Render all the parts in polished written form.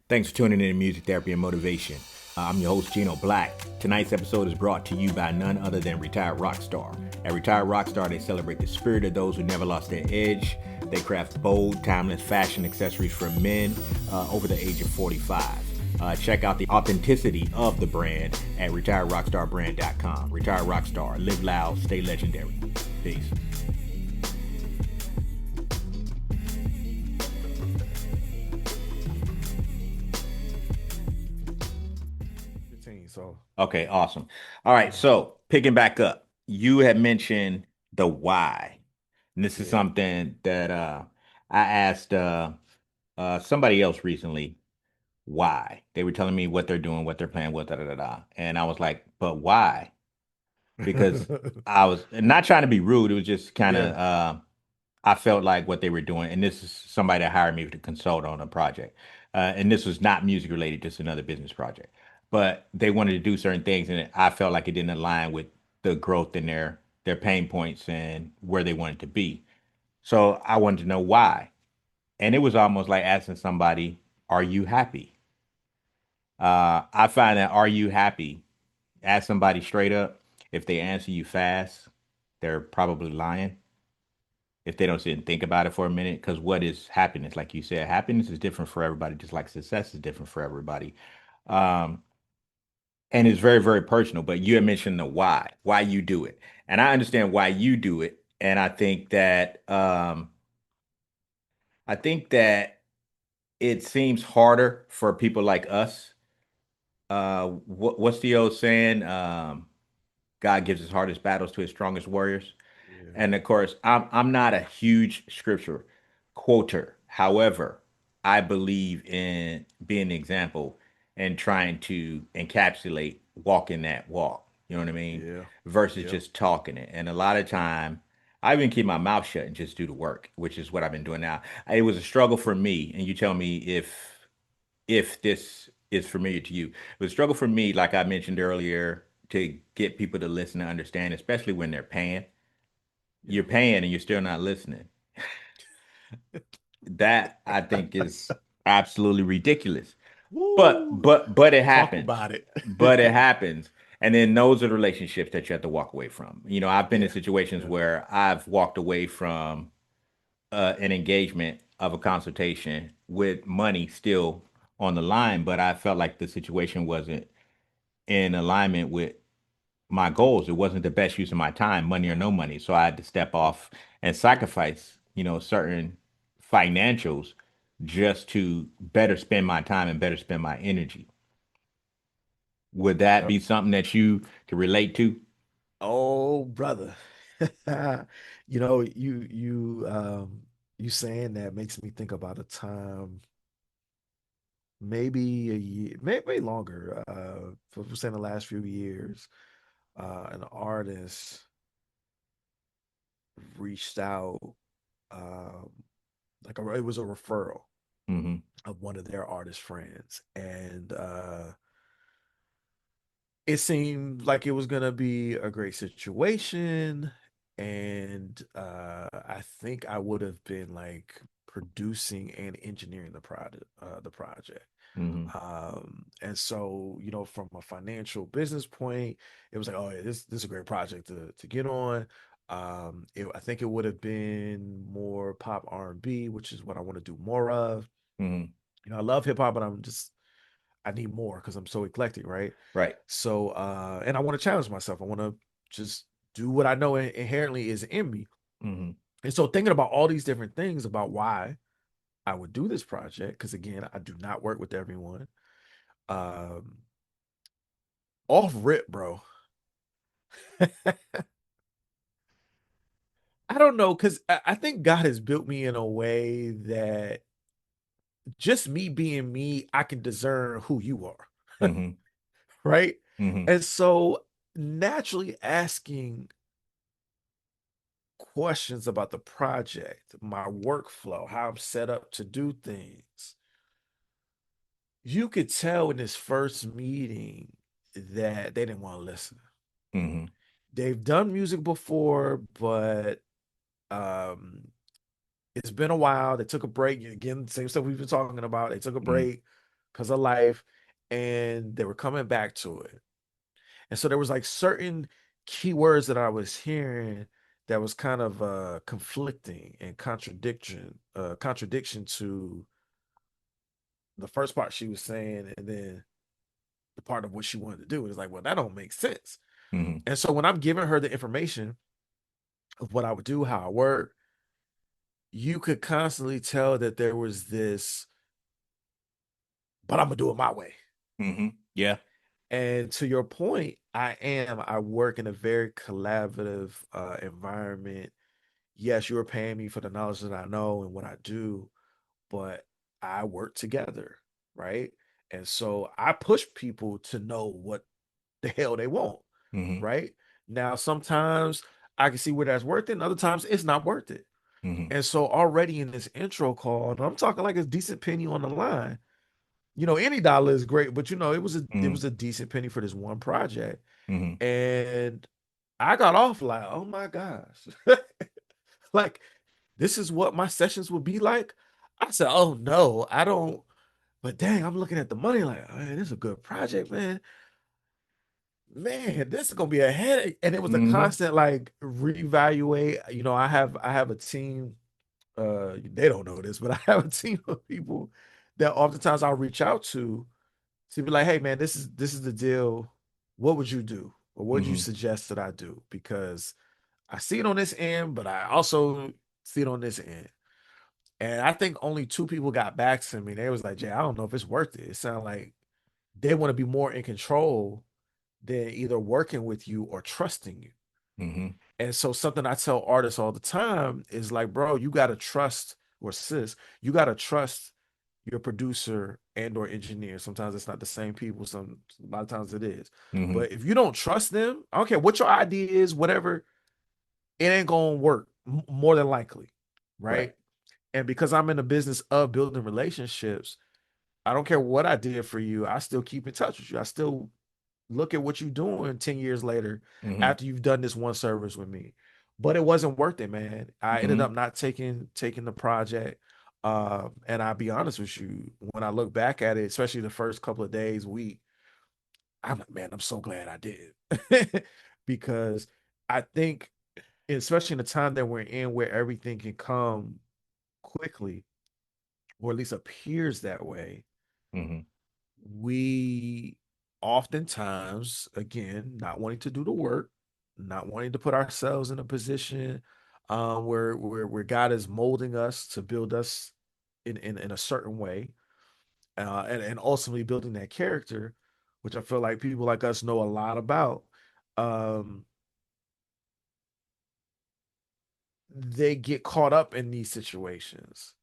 Thanks for tuning in to Music Therapy and Motivation. I'm your host, Gino Black. Tonight's episode is brought to you by none other than Retired Rockstar. At Retired Rockstar, they celebrate the spirit of those who never lost their edge. They craft bold, timeless fashion accessories for men over the age of 45. Check out the authenticity of the brand at retiredrockstarbrand.com. Retired Rockstar. Live loud, stay legendary. Peace. So Okay, awesome. All right, so picking back up, you had mentioned the why. And this is yeah, something that I asked somebody else recently why. They were telling me what they're doing, what they're planning, what da da da da. And I was like, but why? Because I was not trying to be rude. It was just kind yeah, of I felt like what they were doing, and this is somebody that hired me to consult on a project. And this was not music related, just another business project. But they wanted to do certain things, and I felt like it didn't align with the growth in their pain points and where they wanted to be. So I wanted to know why. And it was almost like asking somebody, "Are you happy?" I find that "Are you happy?" Ask somebody straight up. If they answer you fast, they're probably lying if they don't sit and think about it for a minute. Because what is happiness? Like you said, happiness is different for everybody, just like success is different for everybody. Um, and it's very, very personal. But you had mentioned the why you do it. And I understand why you do it. And I think that it seems harder for people like us. What's the old saying? God gives his hardest battles to his strongest warriors. yeah. And of course, I'm not a huge scripture quoter. However, I believe in being an example and trying to encapsulate walking that walk. You know what I mean? Yeah, Versus yeah. just talking it. And a lot of time, I even keep my mouth shut and just do the work, which is what I've been doing now. It was a struggle for me, and you tell me if this is familiar to you. It was a struggle for me, like I mentioned earlier, to get people to listen and understand, especially when they're paying. Yeah. You're paying and you're still not listening. That I think is absolutely ridiculous. But Woo! but but it Talk happens. about it. But it happens. And then those are the relationships that you have to walk away from. I've been in Yeah, situations yeah, where I've walked away from an engagement of a consultation with money still on the line, but I felt like the situation wasn't in alignment with my goals. It wasn't the best use of my time, money or no money. So I had to step off and sacrifice, certain financials just to better spend my time and better spend my energy. Would that yep. be something that you could relate to? Oh, brother. You saying that makes me think about a time, maybe a year, maybe longer. For saying the last few years, an artist reached out, um, it was a referral Hmm. of one of their artist friends, and it seemed like it was gonna be a great situation, and I think I would have been like producing and engineering the project. Hmm. And so, from a financial business point, it was like, oh yeah, this is a great project to get on. I think it would have been more pop R&B, which is what I want to do more of. Hmm. I love hip hop, but I need more because I'm so eclectic, right? Right. So, and I want to challenge myself. I want to just do what I know inherently is in me. Hmm. And so, thinking about all these different things about why I would do this project, because again, I do not work with everyone. Um, Off rip, bro. I don't know, because I think God has built me in a way that just me being me, I can discern who you are, Hmm. right? Hmm. And so, naturally asking questions about the project, my workflow, how I'm set up to do things. You could tell in this first meeting that they didn't want to listen. Hmm. They've done music before, but um, it's been a while. They took a break. Again, same stuff we've been talking about. They took a Hmm. break because of life, and they were coming back to it. And so there was like certain keywords that I was hearing that was kind of conflicting and contradiction to the first part she was saying, and then the part of what she wanted to do. It's like, well, that don't make sense. Hmm. And so when I'm giving her the information of what I would do, how I work, you could constantly tell that there was this, but I'm gonna do it my way. Hmm. Yeah. And to your point, I work in a very collaborative environment. Yes, you're paying me for the knowledge that I know and what I do, but I work together, right? And so I push people to know what the hell they want, Hmm. right? Now, sometimes I can see where that's worth it, and other times it's not worth it. Hmm. And so already in this intro call, and I'm talking like a decent penny on the line. Any dollar is great, but it Hmm. was a decent penny for this one project. Hmm. And I got off like, oh my gosh. Like this is what my sessions would be like. I said, oh no, I don't. But dang, I'm looking at the money like, man, this is a good project, man. Man, this is gonna be a headache. And it was a Hmm. constant like reevaluate. I have a team. They don't know this, but I have a team of people that oftentimes I'll reach out to be like, hey man, this is the deal. What would you do? Or what would you Hmm. suggest that I do? Because I see it on this end, but I also see it on this end. And I think only two people got back to me. They was like, Jay, I don't know if it's worth it. It sounds like they want to be more in control than either working with you or trusting you. Hmm. And so something I tell artists all the time is like, bro, you gotta trust, or sis, you gotta trust your producer and or engineer. Sometimes it's not the same people. A lot of times it is. Hmm. But if you don't trust them, I don't care what your idea is, whatever, it ain't gonna work more than likely, Right. right? And because I'm in the business of building relationships, I don't care what I did for you. I still keep in touch with you. I still look at what you're doing 10 years later Hmm. after you've done this one service with me. But it wasn't worth it, man. I ended Hmm. up not taking the project. And I'll be honest with you, when I look back at it, especially the first couple of days, week, I'm like, man, I'm so glad I did. Because I think, especially in the time that we're in where everything can come quickly, or at least appears that way, Hmm. we oftentimes, again, not wanting to do the work, not wanting to put ourselves in a position where God is molding us to build us in a certain way, and ultimately building that character, which I feel like people like us know a lot about. Um, they get caught up in these situations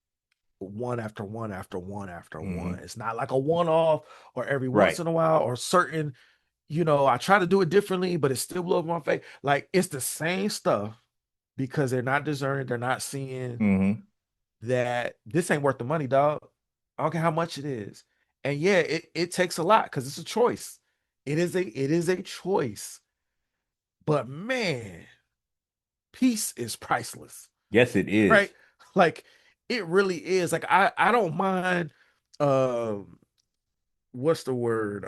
one after one after one after one. Hmm. It's not like a one off or every once Right. in a while or certain, I try to do it differently, but it still blows my face. Like it's the same stuff because they're not discerning, they're not seeing Hmm. that this ain't worth the money, dog. I don't care how much it is. And yeah, it takes a lot because it's a choice. It is a choice. But man, peace is priceless, Yes, it right? is. Like it really is. Like I don't mind um what's the word?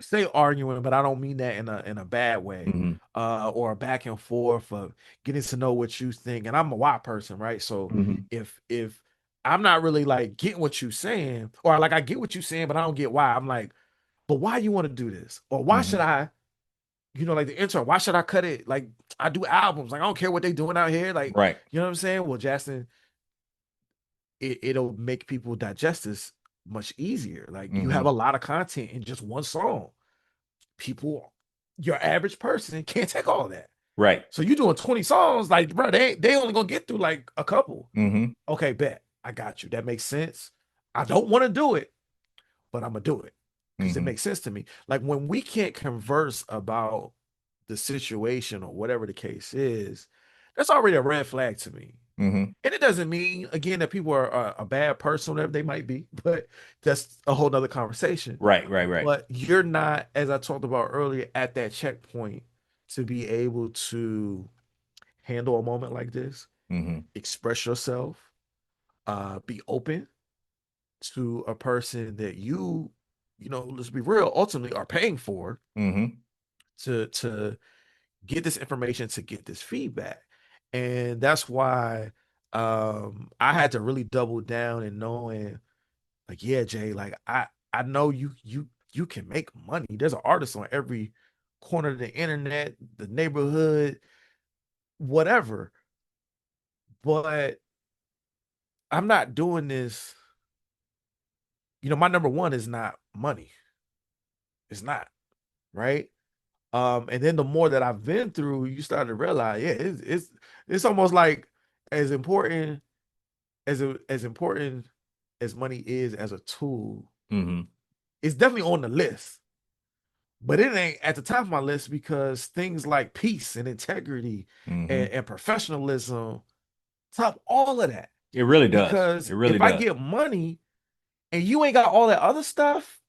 Say arguing, but I don't mean that in a bad way. Hmm. Or a back and forth of getting to know what you think. And I'm a why person, right? So Hmm. if I'm not really like getting what you're saying, or like I get what you're saying, but I don't get why. I'm like, but why you want to do this? Or why should Hmm. I, like the intro, why should I cut it? Like I do albums. Like I don't care what they doing out here. Like, Right. you know what I'm saying? Well, Justin, it'll make people digest this much easier. Like you have Hmm. a lot of content in just one song. People, your average person can't take all of that. Right. So you doing 20 songs, like bro, they only gonna get through like a couple. Hmm. Okay, bet. I got you. That makes sense. I don't want to do it, but I'm gonna do it because it Hmm. makes sense to me. Like when we can't converse about the situation or whatever the case is, that's already a red flag to me. Hmm. And it doesn't mean again that people are a bad person, whatever they might be, but that's a whole nother conversation. Right. Right. Right. But you're not, as I talked about earlier, at that checkpoint to be able to handle a moment like this, Hmm. express yourself, be open, to a person that let's be real, ultimately are paying for Mm-hmm. to get this information, to get this feedback. And that's why I had to really double down in knowing, like, yeah, Jay, like I know you can make money. There's an artist on every corner of the internet, the neighborhood, whatever. But I'm not doing this. My number one is not money. It's not, right? And then the more that I've been through, you start to realize, yeah, it's almost like as important as important as money is as a tool, Mm-hmm. it's definitely on the list. But it ain't at the top of my list because things like peace and integrity Mm-hmm. and professionalism top all of that. It really does. Because It really if I does. get money and you ain't got all that other stuff,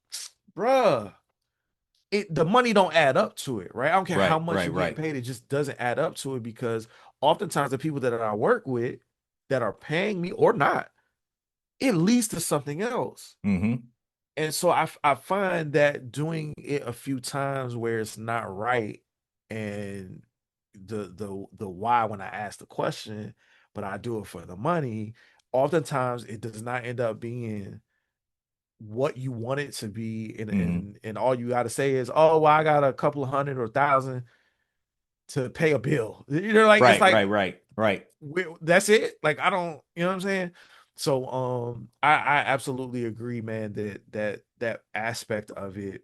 bruh, the money don't add up to it, right? I don't care how Right, much right, you're getting right. paid, it just doesn't add up to it because oftentimes the people that I work with that are paying me or not, it leads to something else. Mm-hmm. And so I find that doing it a few times where it's not right, and the why when I ask the question, but I do it for the money, oftentimes it does not end up being what you want it to be, and Mm-hmm. and, and all you got to say is, oh well, I got a couple of hundred or thousand to pay a bill. Like it's Right, like, right, right, right. that's it. Like I don't, what I'm saying. So I absolutely agree, man, that aspect of it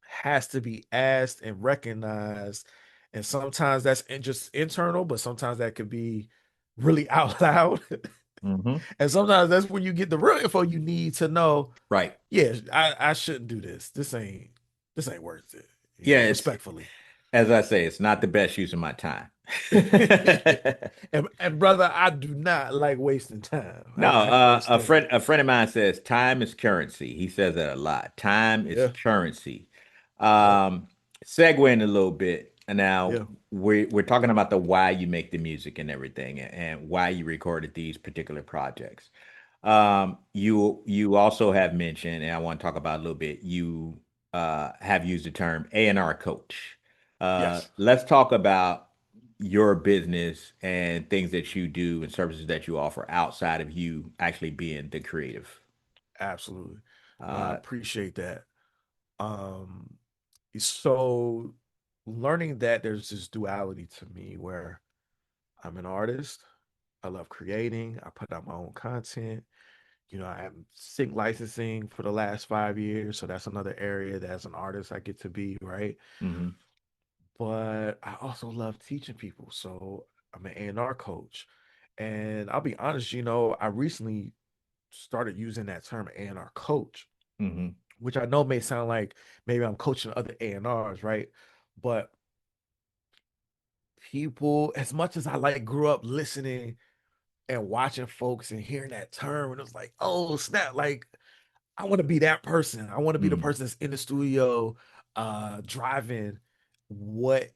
has to be asked and recognized, and sometimes that's just internal, but sometimes that could be really out loud. Mm-hmm. And sometimes that's when you get the real info you need to know, Right. yeah, I shouldn't do this. This ain't worth it, Yeah, it's respectfully. as I say, it's not the best use of my time. And brother, I do not like wasting time. No, I can't a stand friend it. a friend of mine says time is currency. He says that a lot. Time is Yeah. currency. Yep. Um, Segueing a little bit. Now Yeah. we're talking about the why you make the music and everything, and why you recorded these particular projects. You also have mentioned, and I want to talk about a little bit. You have used the term A&R coach. Yes. Let's talk about your business and things that you do and services that you offer outside of you actually being the creative. Absolutely. No, I Uh, appreciate that. Um, so learning that there's this duality to me where I'm an artist. I love creating. I put out my own content. I am sync licensing for the last 5 years. So that's another area that as an artist I get to be, right? mhm, But I also love teaching people. So I'm an A&R coach. And I'll be honest, I recently started using that term A&R coach, mhm, which I know may sound like maybe I'm coaching other A&Rs, right? But people, as much as I like grew up listening and watching folks and hearing that term, and it was like, oh snap, like I want to be that person. I want to be the mm, person that's in the studio, driving what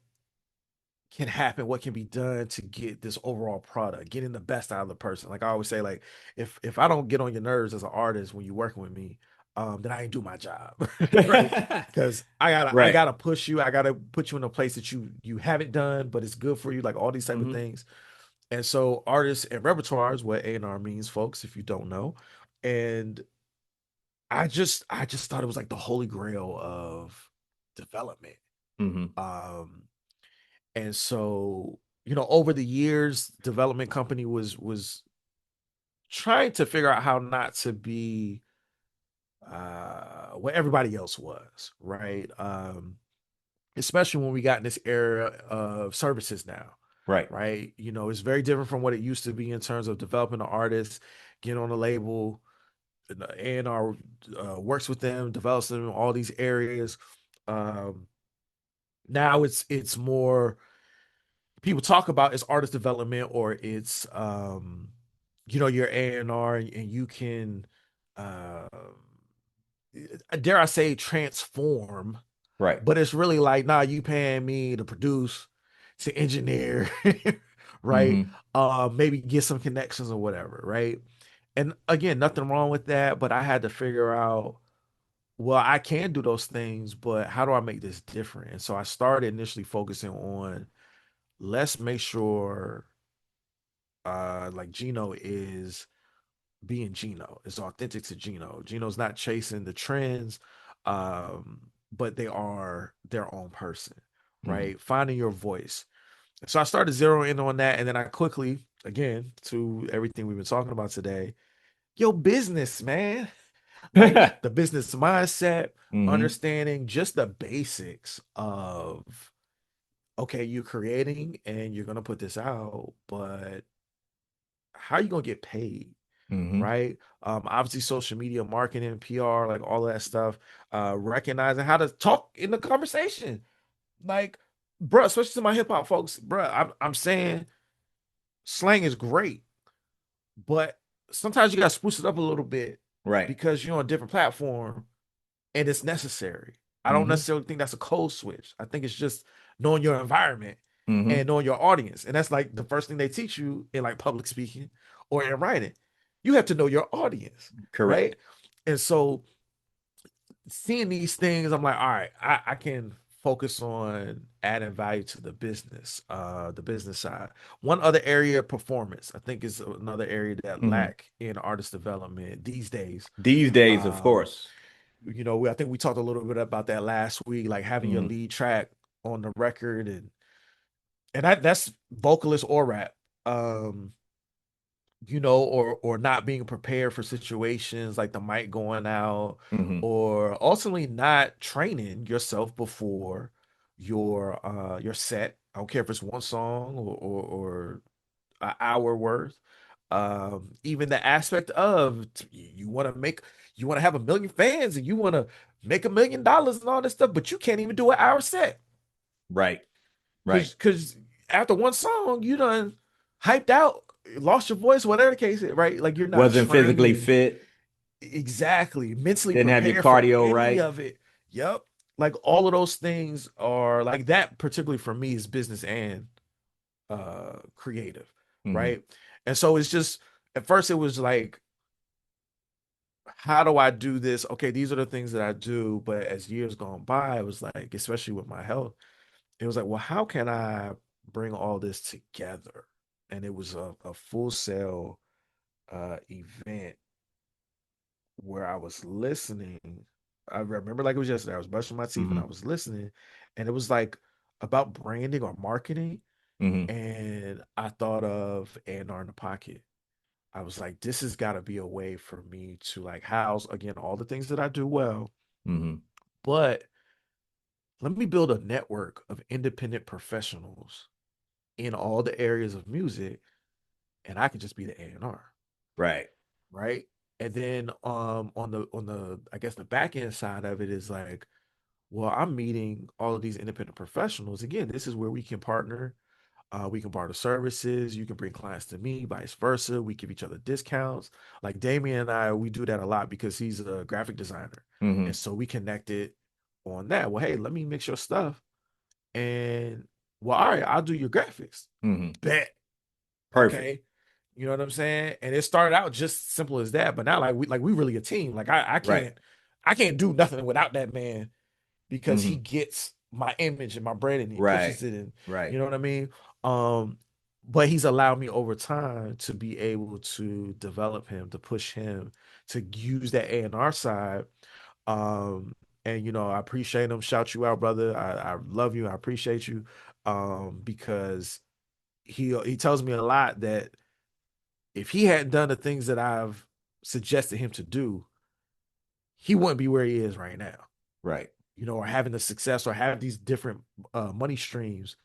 can happen, what can be done to get this overall product, getting the best out of the person. Like I always say, like if I don't get on your nerves as an artist when you're working with me, then I ain't do my job. Right? Because I right. gotta push you, I gotta put you in a place that you haven't done, but it's good for you, like all these type of Hmm. things. And so artists and repertoire is what A&R means, folks, if you don't know. And I just thought it was like the holy grail of development. Hmm. Um and so, over the years, development company was trying to figure out how not to be what everybody else was, right? Especially when we got in this era of services now, Right. right? It's very different from what it used to be in terms of developing an artist, getting on a label, and our works with them, develops them in all these areas. Um, Now it's more people talk about is artist development, or it's your A&R, and you can uh dare I say transform, Right. but it's really like, nah, you paying me to produce, to engineer, right? Hmm. Maybe get some connections or whatever, right? And again, nothing wrong with that, but I had to figure out, well, I can do those things, but how do I make this different? And so I started initially focusing on, let's make sure like Gino is being Gino, is authentic to Gino. Gino's not chasing the trends, um, but they are their own person, Hmm. right? Finding your voice. So I started zeroing in on that, and then I quickly, again, to everything we've been talking about today, your business, man. Like the business mindset, Hmm. understanding just the basics of, okay, you're creating and you're gonna put this out, but how are you gonna get paid? Hmm. Right? Obviously social media marketing, PR, like all of that stuff, recognizing how to talk in the conversation. Like, bro, especially to my hip hop folks, bro, I'm saying slang is great, but sometimes you gotta spruce it up a little bit Right. because you're on a different platform and it's necessary. I don't Hmm. necessarily think that's a code switch. I think it's just knowing your environment Hmm. and knowing your audience. And that's like the first thing they teach you in like public speaking or in writing. You have to know your audience, Correct. right? And so seeing these things, I'm like, all right, I can focus on adding value to the business side. One other area, performance, I think is another area that Hmm. lack in artist development these days. These days, of Um, course. I think we talked a little bit about that last week, like having your Hmm. lead track on the record, and that's vocalist or rap. Um, or not being prepared for situations like the mic going out, Hmm. or ultimately not training yourself before your set. I don't care if it's one song or an hour worth. Even the aspect of you want to have 1 million fans and you want to make $1 million and all this stuff, but you can't even do an hour set Right. Right. because after one song you done hyped out, lost your voice, whatever the case is, right? Like you're not Wasn't physically trained fit. exactly, mentally Didn't have your prepared for cardio any right. of it. Yep. Like all of those things are like that, particularly for me, is business and creative, Hmm. right? And so it's just at first it was like, how do I do this? Okay, these are the things that I do. But as years gone by, it was like, especially with my health, it was like, well, how can I bring all this together? And it was a full sale event where I was listening. I remember like it was yesterday. I was brushing my teeth and I Hmm. was listening, and it was like about branding or marketing. Hmm. And I thought of A&R in the Pocket. I was like, this has got to be a way for me to like house again all the things that I do well, Hmm. but let me build a network of independent professionals in all the areas of music, and I can just be the A&R, Right. right? And then on the I guess the back end side of it is like, well, I'm meeting all of these independent professionals. Again, this is where we can partner. We can barter services. You can bring clients to me, vice versa. We give each other discounts. Like Damien and I, we do that a lot because he's a graphic designer. And Hmm. so we connected on that. Well, hey, let me mix your stuff. And well, all right, I'll do your graphics. Hmm. Bet. Perfect. Okay. You know what I'm saying? And it started out just simple as that. But now like we really a team. Like I Right. can't do nothing without that man because he Hmm. gets my image and my brand and he Right. pushes it in. Right. You know what I mean? Um, but he's allowed me over time to be able to develop him, to push him, to use that A&R side. Um, and I appreciate him. Shout you out, brother. I love you. I appreciate you. Because he tells me a lot that if he hadn't done the things that I've suggested him to do, he wouldn't be where he is right now. Right. Or having the success or have these different money streams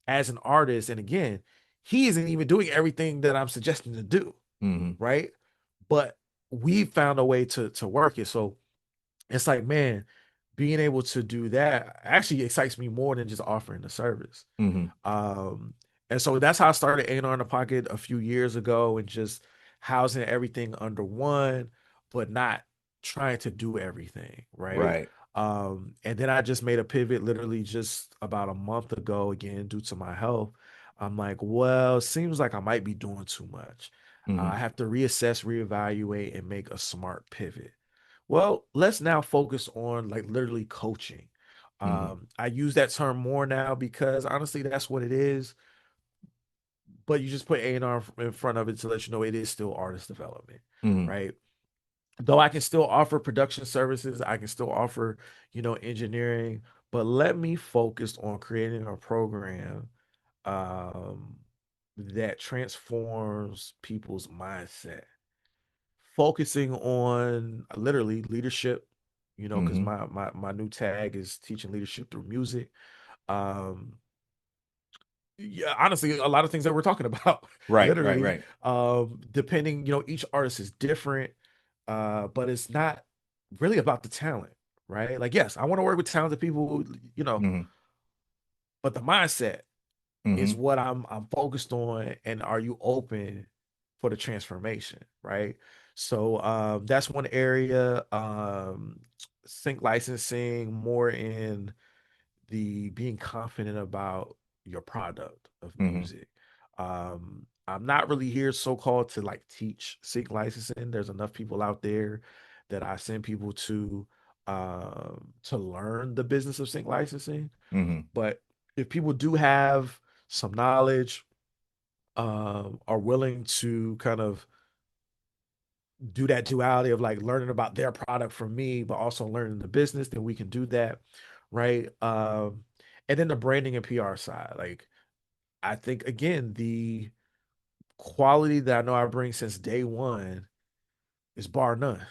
as an artist. And again, he isn't even doing everything that I'm suggesting to do, Hmm. right? But we found a way to work it. So it's like, man, being able to do that actually excites me more than just offering the service. Hmm. Um, and so that's how I started A&R in the Pocket a few years ago, and just housing everything under one, but not trying to do everything, right? Right. And then I just made a pivot literally just about a month ago, again, due to my health. I'm like, well, it seems like I might be doing too much. I Mm-hmm. have to reassess, reevaluate, and make a smart pivot. Well, let's now focus on like literally coaching. Mm-hmm. I use that term more now because honestly, that's what it is. But you just put A&R in front of it to let you know it is still artist development, Mm-hmm. right? Though I can still offer production services, I can still offer, engineering, but let me focus on creating a program um, that transforms people's mindset, focusing on literally leadership, because Mm-hmm. my new tag is teaching leadership through music. Um, yeah, honestly, a lot of things that we're talking about, Right, right, literally, right. depending, each artist is different, but it's not really about the talent, right? Like, yes, I want to work with talented people, you know, Mm-hmm. but the mindset is Mm-hmm. what I'm focused on. And are you open for the transformation, right? So that's one area. Sync licensing more in the being confident about your product of Mm-hmm. music. I'm not really here so-called to like teach sync licensing. There's enough people out there that I send people to learn the business of sync licensing. Mm-hmm. But if people do have some knowledge, are willing to kind of do that duality of like learning about their product from me, but also learning the business, then we can do that. Right. And then the branding and PR side. Like, I think again, the quality that I know I bring since day one is bar none.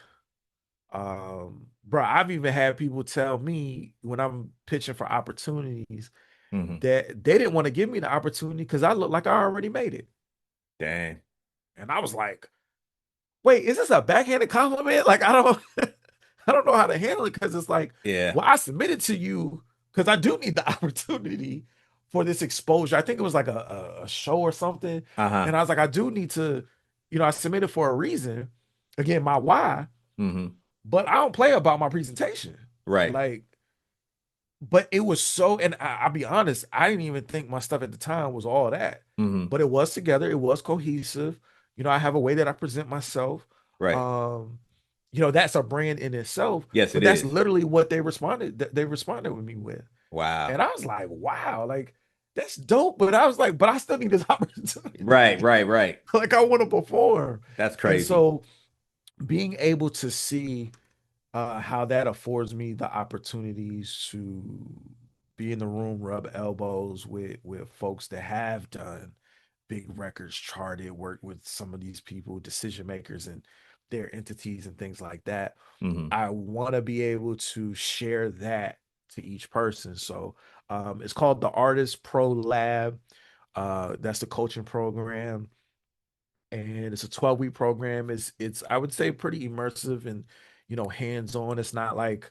Bro, I've even had people tell me when I'm pitching for opportunities Mm-hmm. that they didn't want to give me the opportunity because I look like I already made it. Dang. And I was like, wait, is this a backhanded compliment? Like, I don't I don't know how to handle it because it's like, Yeah. well, I submitted to you because I do need the opportunity for this exposure. I think it was like a show or something. Uh-huh. And I was like, I do need to, I submitted for a reason. Again, my why, Mm-hmm. but I don't play about my presentation. Right. Like, but it was so, and I'll be honest, I didn't even think my stuff at the time was all that, Mm-hmm. but it was together, it was cohesive. I have a way that I present myself. Right. Um, that's a brand in itself, Yes, but it that's is. literally what they responded with me with. Wow. And I was like, wow, like that's dope. But I was like, but I still need this Right, opportunity. right, right. Like I want to perform. That's And crazy. so being able to see how that affords me the opportunities to be in the room, rub elbows with folks that have done big records, charted, work with some of these people, decision makers, and their entities and things like that. Mm-hmm. I want to be able to share that to each person. So it's called the Artist Pro Lab. That's the coaching program, and it's a 12-week program. It's I would say pretty immersive and hands-on. It's not like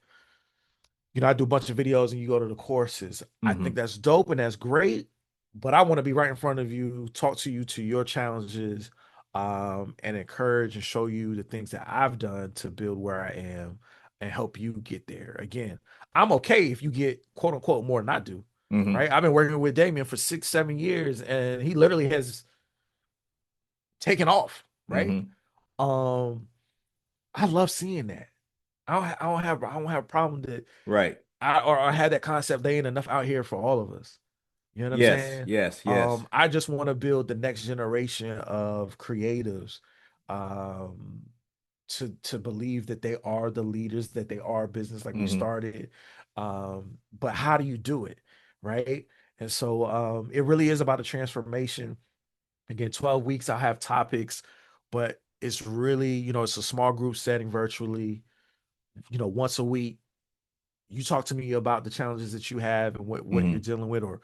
I do a bunch of videos and you go to the courses. I think Mm-hmm. that's dope and that's great, but I want to be right in front of you, talk to you to your challenges, and encourage and show you the things that I've done to build where I am and help you get there. Again, I'm okay if you get quote unquote more than I do, Mm-hmm. right? I've been working with Damien for 6, 7 years and he literally has taken off, right? Mm-hmm. Um, I love seeing that. I don't have a problem that Right. I had that concept. They ain't enough out here for all of us. You know what I'm Yes, saying? yes, yes. I just want to build the next generation of creatives, um, to believe that they are the leaders, that they are business like we Mm-hmm. started. But how do you do it, right? And so it really is about a transformation. Again, 12 weeks. I'll have topics, but it's really, it's a small group setting virtually. Once a week you talk to me about the challenges that you have and what you're Mm-hmm. dealing with, or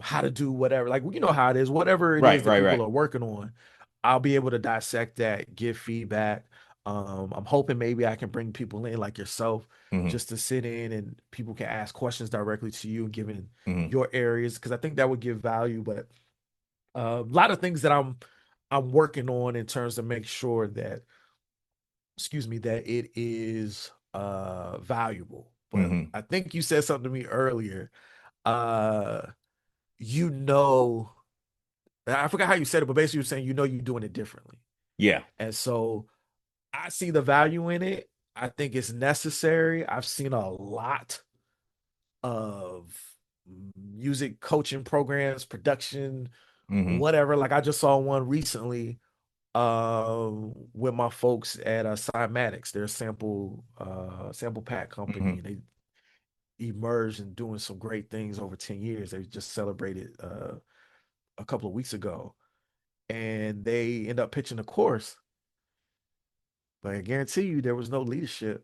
how to do whatever, like how it is, whatever it is Right, that right, people right. are working on. I'll be able to dissect that, give feedback. I'm hoping maybe I can bring people in like yourself Mm-hmm. just to sit in and people can ask questions directly to you given Mm-hmm. your areas, because I think that would give value. But a lot of things that I'm working on in terms of make sure that, excuse me, that it is valuable. But Mm-hmm. I think you said something to me earlier. Uh you know I forgot how you said it, but basically you're saying you're doing it differently. Yeah. And so I see the value in it. I think it's necessary. I've seen a lot of music coaching programs, production, Hmm. whatever. Like I just saw one recently with my folks at Cymatics. They're a sample pack company, Hmm. and they emerged and doing some great things over 10 years. They just celebrated a couple of weeks ago, and they end up pitching a course, but I guarantee you there was no leadership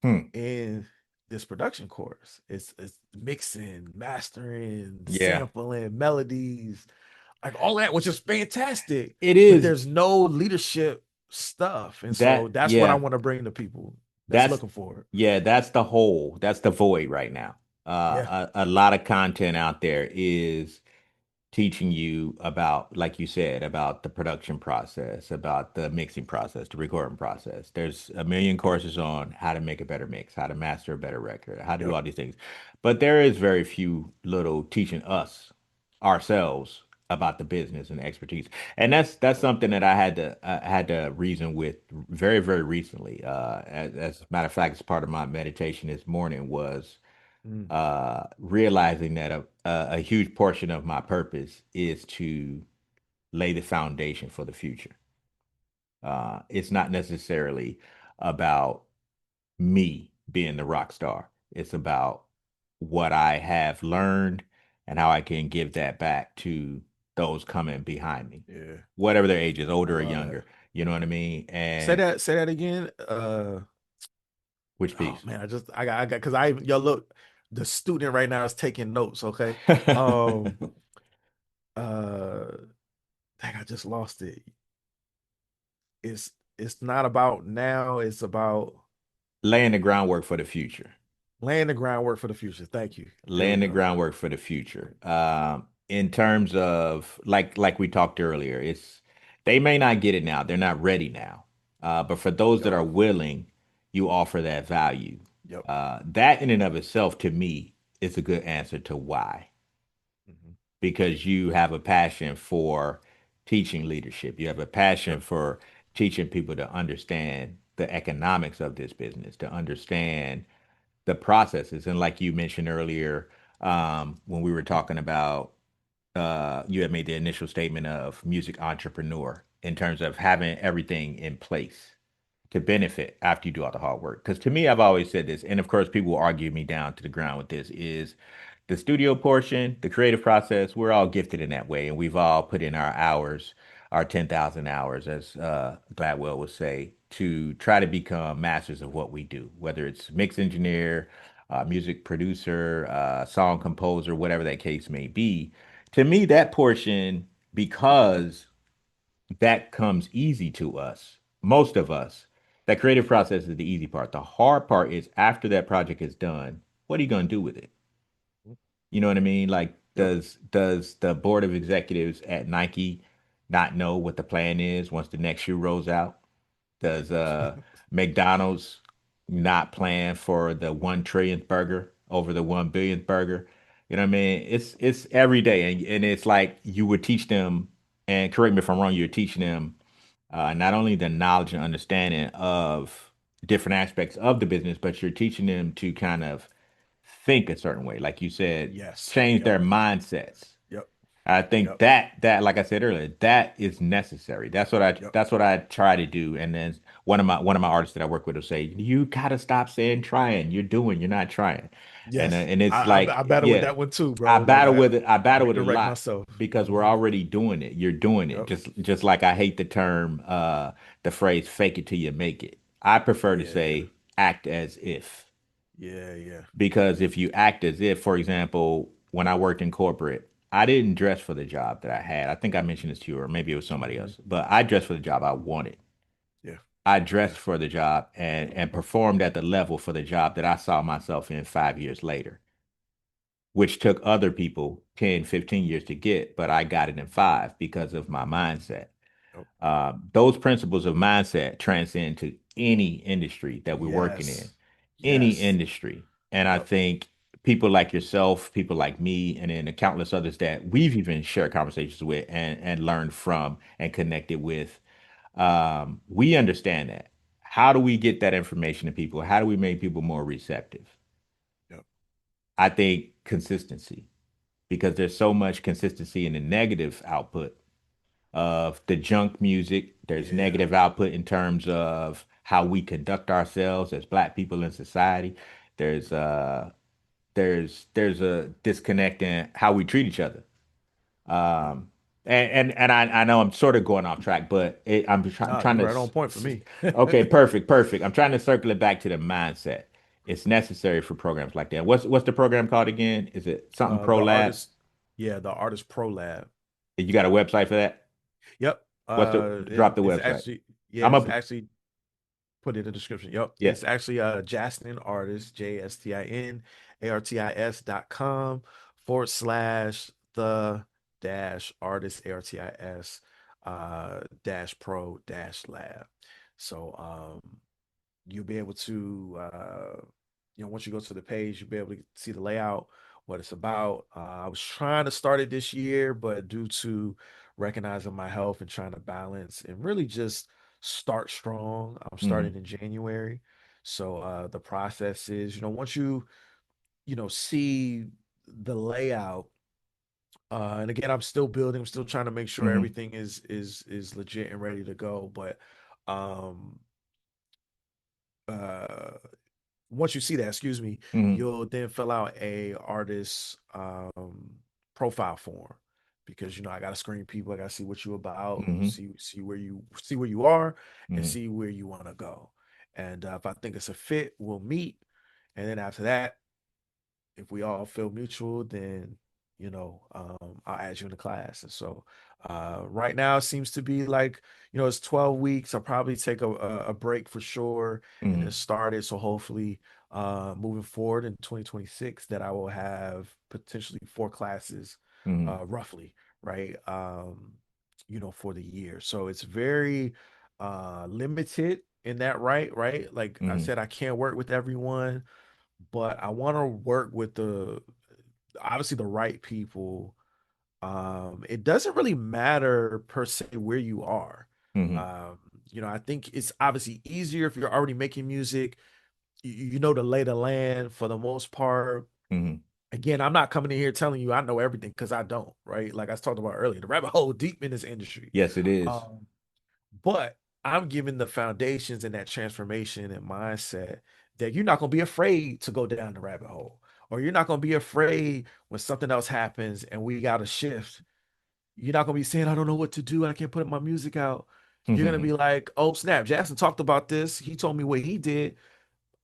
Hmm. in this production course. It's mixing, mastering, Yeah. sampling, melodies, like all that, which is fantastic. It But is there's no leadership stuff, and so that. that's what I Yeah. want to bring to people that's That's looking for it. yeah, that's the hole. That's the void right now. Yeah, A lot of content out there is teaching you about, like you said, about the production process, about the mixing process, the recording process. There's a million courses on how to make a better mix, how to master a better record, how to do yep, all these things. But there is very few little teaching us ourselves about the business and expertise. And that's something that I had to reason with very, very recently. As a matter of fact, as part of my meditation this morning was mm, realizing that a huge portion of my purpose is to lay the foundation for the future. It's not necessarily about me being the rock star. It's about what I have learned and how I can give that back to those coming behind me, yeah, whatever their age is, I older or love that. younger. You know what I mean? Say And that again. which Oh piece? man, I got because I yo look, the student right now is taking notes. Okay, um, uh, dang, I just lost it. It's not about now. It's about Laying the groundwork for the future. laying the groundwork for the future. Thank you. There we Laying the go. groundwork for the future. In terms of like we talked earlier, it's they may not get it now. They're not ready now. But for those that Yep. are willing, you offer that value. Yep. That in and of itself, to me, is a good answer to why. Mhm. Because you have a passion for teaching leadership. You have a passion Yep. for teaching people to understand the economics of this business, to understand the processes. And like you mentioned earlier, when we were talking about, you had made the initial statement of music entrepreneur in terms of having everything in place to benefit after you do all the hard work. Because to me, I've always said this, and of course, people will argue me down to the ground with this, is the studio portion, the creative process, we're all gifted in that way. And we've all put in our hours, our 10,000 hours, as Gladwell would say, to try to become masters of what we do, whether it's mix engineer, music producer, song composer, whatever that case may be. To me, that portion, because that comes easy to us, most of us, that creative process is the easy part. The hard part is after that project is done, what are you going to do with it? You know what I mean? Like, Yep. does the board of executives at Nike not know what the plan is once the next shoe rolls out? Does McDonald's not plan for the 1 trillionth burger over the 1 billionth burger? You know what I mean? It's every day, and it's like you would teach them, and correct me if I'm wrong, you're teaching them not only the knowledge and understanding of different aspects of the business, but you're teaching them to kind of think a certain way, like you said, Yes. change Yep. their mindsets. Yep. I think Yep. that like I said earlier, that is necessary. Yep. That's what I try to do. And then one of my artists that I work with will say, "You gotta stop saying trying. You're doing. You're not trying." Yes. And it's I like, battle with yeah, that one too, I bro. Like battle with it. I battle with it a redirect lot myself. because we're Hmm. already doing it. You're doing it. Yep. Just like I hate the term, the phrase "fake it till you make it." I prefer to Yeah. Yeah. say "act as if." Yeah. Yeah. Because if you act as if, for example, when I worked in corporate, I didn't dress for the job that I had. I think I mentioned this to you, or maybe it was somebody Hmm. else, but I dressed for the job I wanted. Yeah. I Yeah. dressed for the job and performed at the level for the job that I saw myself in 5 years later, which took other people 10, 15 years to get, but I got it in five because of my mindset. Yep. Those principles of mindset transcend to any industry that we're working in, Yes. any Yes. industry. And I Yep. think people like yourself, people like me, and then the countless others that we've even shared conversations with and learned from and connected with, We understand that. How do we get that information to people? How do we make people more receptive? Yep. I think consistency, because there's so much consistency in the negative output of the junk music. There's Yeah. negative output in terms of how we conduct ourselves as Black people in society. There's there's a disconnect in how we treat each other. Yep. Um, I know I'm sort of going off track, but I'm Nah, trying you to right on point for me. okay, perfect, perfect. I'm trying to circle it back to the mindset. It's necessary for programs like that. What's the program called again? Is it something Pro The Lab? artist, yeah, the artist pro lab. You got a website for that? Yep. What's the drop the It's website? actually, yeah, I'm it's up. actually put in the description. Yep. Yeah. It's actually Jastin Artis, JSTIN ARTIS.com / the dash artist ARTIS dash pro dash lab. So you'll be able to once you go to the page, you'll be able to see the layout, what it's about. I was trying to start it this year, but due to recognizing my health and trying to balance and really just start strong, I'm Hmm. starting in January. So the process is, once see the layout, and again, I'm still building, I'm still trying to make sure Hmm. everything is legit and ready to go. But um uh once you see that, excuse me, Hmm. you'll then fill out a artist profile form, because I gotta screen people, I gotta see what you're about, Hmm. see where you are, and Hmm. see where you want to go. And if I think it's a fit, we'll meet. And then after that, if we all feel mutual, then I'll add you in the class. And so right now it seems to be like, it's 12 weeks. I'll probably take a break for sure and then Hmm. start it. So hopefully moving forward in 2026 that I will have potentially 4 classes Hmm. roughly, right? For the year. So it's very limited in that, right? Like I Hmm. said, I can't work with everyone, but I want to work with the obviously the right people. It doesn't really matter per se where you are. Hmm. Um, I think it's obviously easier if you're already making music. You know the lay of the land for the most part. Hmm. Again, I'm not coming in here telling you I know everything, because I don't, right? Like I talked about earlier, the rabbit hole deep in this industry. Yes, it is. Um, but I'm giving the foundations and that transformation and mindset that you're not going to be afraid to go down the rabbit hole, or you're not going to be afraid when something else happens and we got to shift. You're not going to be saying, I don't know what to do. I can't put my music out. You're going to be Hmm. like, oh, snap. Jackson talked about this. He told me what he did.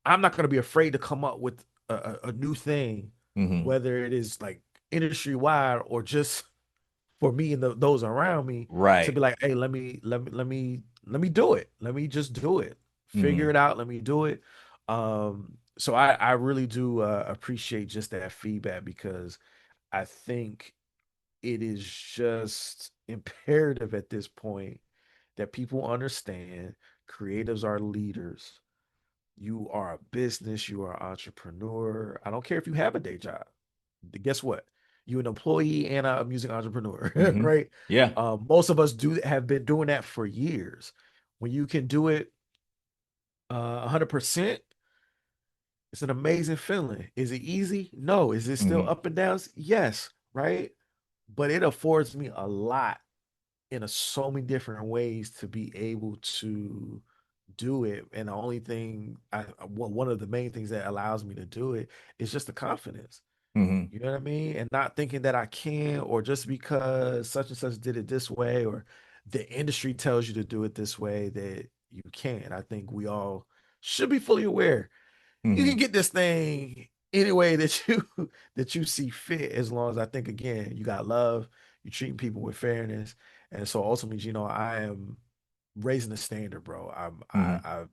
I'm not going to be afraid to come up with a new thing, Hmm. whether it is like industry wide or just for me and those around me, to Right. be like, hey, let me do it. Let me just do it. Figure Hmm. it out. Let me do it. So I really do appreciate just that feedback, because I think it is just imperative at this point that people understand creatives are leaders. You are a business, you are an entrepreneur. I don't care if you have a day job. Guess what? You're an employee and a music entrepreneur, Hmm. right? Yeah. Most of us do have been doing that for years. When you can do it 100%, it's an amazing feeling. Is it easy? No. Is it still Hmm. up and downs? Yes, right? But it affords me a lot in so many different ways to be able to do it. And the only thing, one of the main things that allows me to do it is just the confidence. Hmm. You know what I mean? And not thinking that I can, or just because such and such did it this way, or the industry tells you to do it this way, that you can't. I think we all should be fully aware. You can Hmm. get this thing any way that you that you see fit, as long as, I think, again, you got love, you treating people with fairness. And so ultimately, I am raising the standard, bro. Hmm.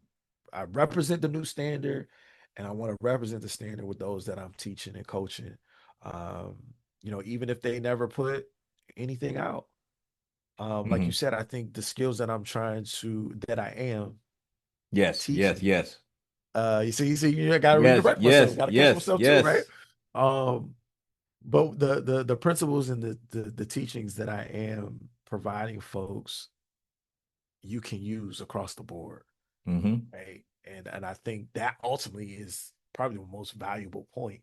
I represent the new standard, and I want to represent the standard with those that I'm teaching and coaching. Um, even if they never put anything out. Like you Hmm. said, I think the skills that I am Yes. Yes. teaching. Yes. You see, I gotta Yes. redirect myself, Yes. gotta catch Yes. myself too, right? Yes. Um, but the principles and the teachings that I am providing folks, you can use across the board, Hmm. right? And I think that ultimately is probably the most valuable point,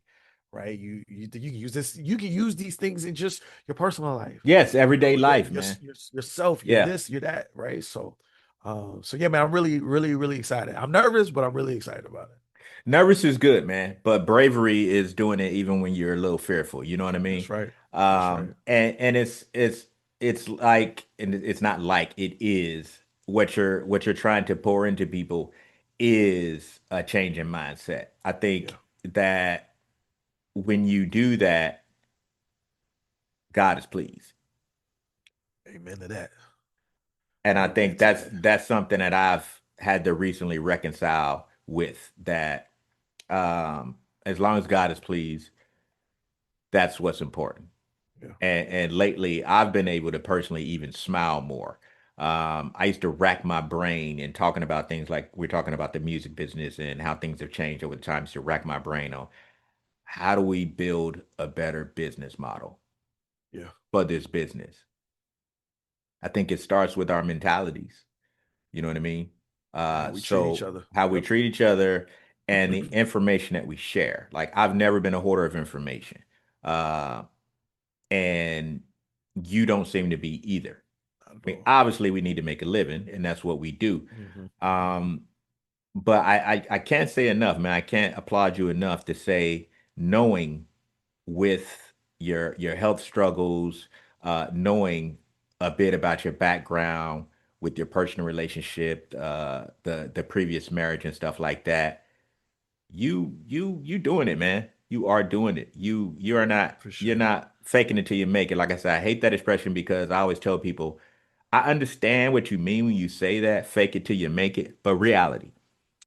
right? You can use this, you can use these things in just your personal life, Yes, you everyday know, life, man. yourself, you're Yeah. this, you're that, right? So yeah, man, I'm really, really, really excited. I'm nervous, but I'm really excited about it. Nervous is good, man, but bravery is doing it even when you're a little fearful. You know what I mean? That's right. That's right. And it's like, and it's not like, it is what you're trying to pour into people is a change in mindset. I think Yeah. that when you do that, God is pleased. Amen to that. And I Amen think to that. that's something that I've had to recently reconcile with that. As long as God is pleased, that's what's important. Yeah. And lately, I've been able to personally even smile more. I used to rack my brain and talking about things like we're talking about the music business and how things have changed over the time. To rack my brain on how do we build a better business model Yeah. for this business. I think it starts with our mentalities. You know what I mean? And how we treat each So other. how we Yep. treat each other and the information that we share. Like I've never been a hoarder of information. Uh, and you don't seem to be either. Not at I mean, all. obviously we need to make a living and that's what we do. Hmm. Hmm. Um, but I can't say enough, man. I can't applaud you enough to say knowing with your health struggles, knowing a bit about your background with your personal relationship, the previous marriage and stuff like that. You doing it, man. You are doing it. You are not you're Appreciate it. not faking it till you make it. Like I said, I hate that expression because I always tell people I understand what you mean when you say that, fake it till you make it. But reality,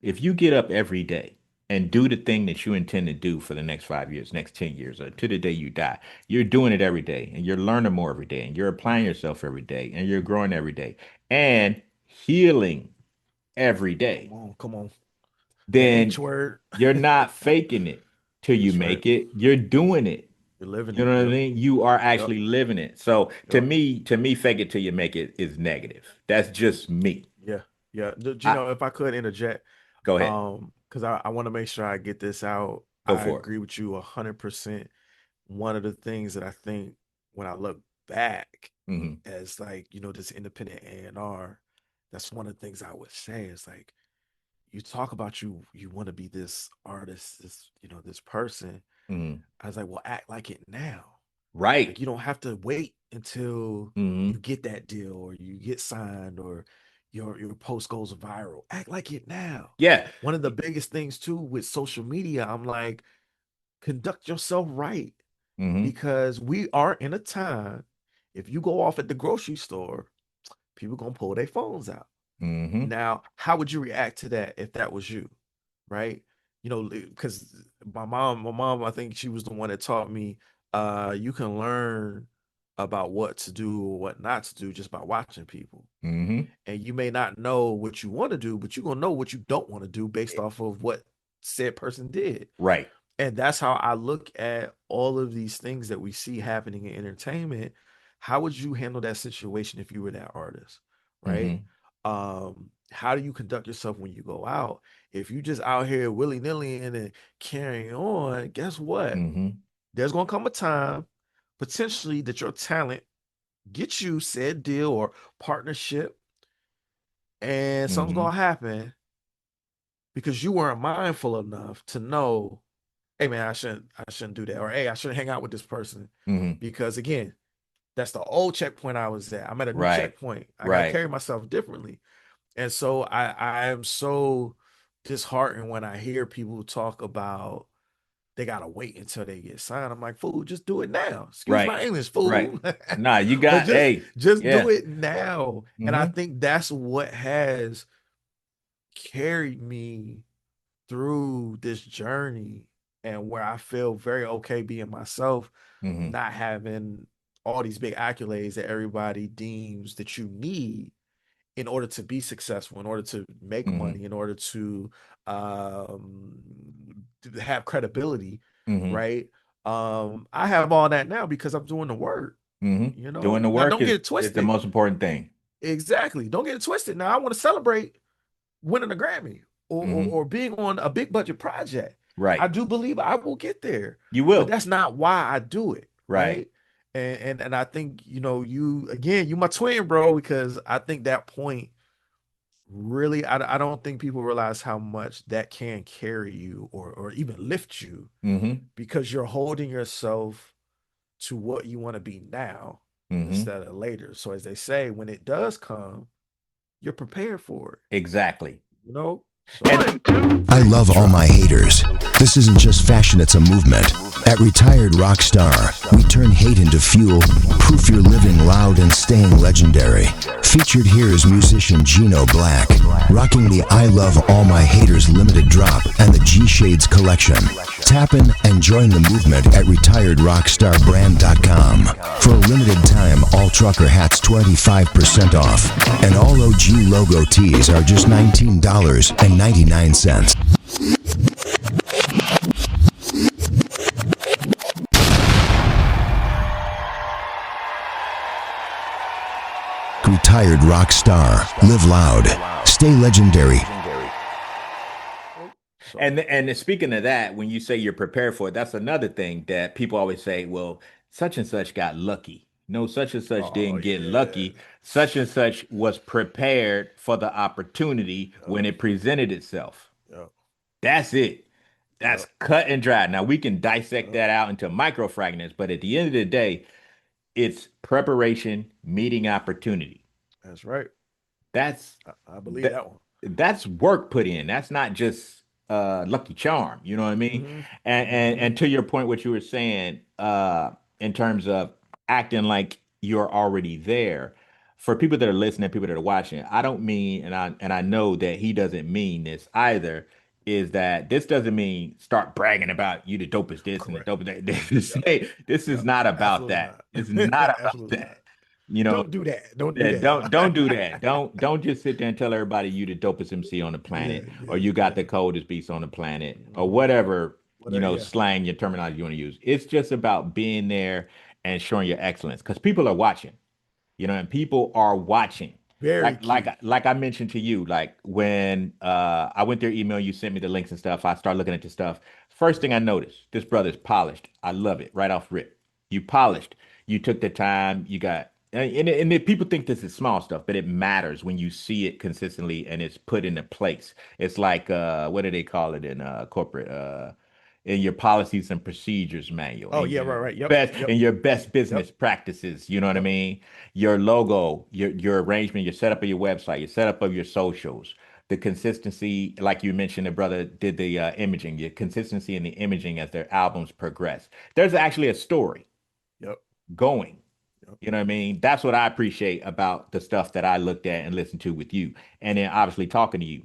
if you get up every day and do the thing that you intend to do for the next 5 years, next 10 years, or to the day you die, you're doing it every day and you're learning more every day and you're applying yourself every day and you're growing every day and healing every Come day, on. Come on. That H then word. you're not faking it till you That's right. make it. You're doing it. You're living You it. know what I Yep. mean? You are Yep. actually living it. So Yep. to me, fake it till you make it is negative. That's just me. Yeah. Yeah. I Gino, if I could interject, go ahead. because I want to make sure I get this out. Go I for it. agree with you 100%. One of the things that I think when I look back Hmm. as like, this independent A&R, that's one of the things I would say is like, you talk about you want to be this artist, this person. Hmm. I was like, well, act like it now. Right. Like you don't have to wait until you Hmm. get that deal or you get signed or your post goes viral. Act like it now. Yeah. One of the biggest things too with social media, I'm like, conduct yourself right Hmm. because we are in a time. If you go off at the grocery store, people gonna pull their phones out. Hmm. Now, how would you react to that if that was you? Right? Because my mom, I think she was the one that taught me you can learn about what to do or what not to do just by watching people. Hmm. And you may not know what you want to do, but you're gonna know what you don't want to do based off of what said person did. Right. And that's how I look at all of these things that we see happening in entertainment. How would you handle that situation if you were that artist? Right? Hmm. How do you conduct yourself when you go out? If you just out here willy-nilly and then carrying on, guess what? Hmm. There's gonna come a time potentially that your talent gets you said deal or partnership, and something's Hmm. gonna happen because you weren't mindful enough to know, hey man, I shouldn't do that, or hey, I shouldn't hang out with this person. Hmm. Because again, that's the old checkpoint I was at. I'm at a new Right. checkpoint. I gotta Right. carry myself differently. And so I am so disheartened when I hear people talk about they gotta wait until they get signed. I'm like, fool, just do it now. Excuse Right. my English, Right. fool. Nah, you But got, just hey, just do yeah. it now. And I Hmm. think that's what has carried me through this journey and where I feel very okay being myself, Hmm. not having all these big accolades that everybody deems that you need in order to be successful, in order to make Hmm. money, in order um, to have credibility, Hmm. right? I have all that now because I'm doing the work, Hmm. Doing the Now, work don't get it is the twisted. most important thing. Exactly. Don't get it twisted. Now I want to celebrate winning a Grammy Hmm. or being on a big budget project. I Right. do believe I will get there, You but will. that's not why I do it, Right. right? And I think, you again, you my twin, bro, because I think that point really, I don't think people realize how much that can carry you or even lift you Hmm. because you're holding yourself to what you want to be now Hmm. instead of later. So as they say, when it does come, you're prepared for it, Exactly. you know? So And One, two, I three, love all drop. my haters. This isn't just fashion, it's a movement. At Retired Rockstar, we turn hate into fuel, proof you're living loud and staying legendary. Featured here is musician Gino Black, rocking the I Love All My Haters limited drop and the G-Shades collection. Tap in and join the movement at retiredrockstarbrand.com. For a limited time, all trucker hats 25% off, and all OG logo tees are just $19.99. Retired rock star. Live loud. Stay legendary. so and speaking of that, when you say you're prepared for it, that's another thing that people always say, well, such and such got lucky. No, such and such oh didn't get yeah. lucky. Such and such was prepared for the opportunity Yep, when it presented itself. yep, That's it. That's yep, cut and dry. Now we can dissect yep. that out into micro fragments, but at the end of the day, it's preparation meeting opportunity. That's right. That's I believe that that one. that's work put in. That's not just lucky charm. You know what I mean? Hmm. And Hmm. to your point, what you were saying, in terms of acting like you're already there. For people that are listening, people that are watching, I don't mean, and I know that he doesn't mean this either, is that this doesn't mean start bragging about you the dopest this and the Correct. dopest that. This, Yep, this is yep. not about Absolutely that. not. It's not about Absolutely that. not. You know, Don't do that. Don't do yeah, don't do that. that. Don't just sit there and tell everybody you the dopest MC on the Yeah, planet, or yeah, you got yeah. the coldest beats on the planet, or Hmm. whatever, Yeah. slang your terminology you want to use. It's just about being there and showing your excellence because people are watching, and people are watching. Very Like key. like I mentioned to you, like when I went through email, you sent me the links and stuff. I started looking at the stuff. First thing I noticed, this brother's polished. I love it right off rip. You Yep. polished. You took the time. You got and people think this is small stuff, but it matters when you see it consistently and it's put into place. It's like what do they call it in corporate? In your policies and procedures manual, Oh yeah, right, right. Yep, in yep, your best yep, business practices. You know what I yep. mean? Your logo, your arrangement, your setup of your website, your setup of your socials, the consistency, like you mentioned, the brother did the imaging, your consistency in the imaging as their albums progress. There's actually a story Yep. going. Yep. You know what I mean? That's what I appreciate about the stuff that I looked at and listened to with you. And then obviously talking to you.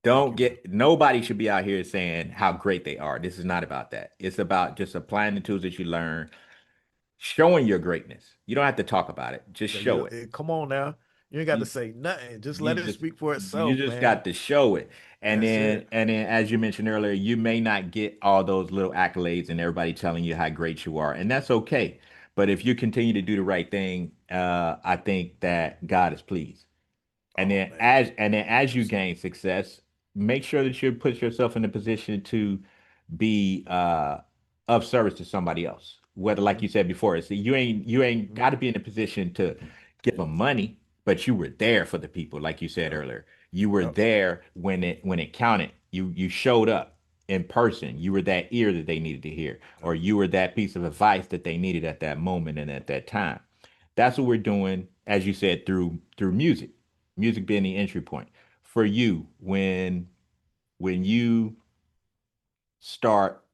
Thank Don't you, man. get nobody should be out here saying how great they are. This is not about that. It's about just applying the tools that you learn, showing your greatness. You don't have to talk about it. Just Yeah, show it. come on now. You ain't got to You, say nothing. Just you let it just speak for you itself, just man. got to show it. And That's then it. and then as you mentioned earlier, you may not get all those little accolades and everybody telling you how great you are. And that's okay. But if you continue to do the right thing, I think that God is pleased. And Oh then man, as you 100%. gain success, make sure that you put yourself in a position to be of service to somebody else. Whether, like Hmm. you said before, it's you ain't Hmm. got to be in a position to give them money, but you were there for the people, like you said Yep. earlier. You were Yep. there when it counted. You showed up in person. You were that ear that they needed to hear, Yep. or you were that piece of advice that they needed at that moment and at that time. That's what we're doing, as you said, through music. Music being the entry point for you when you start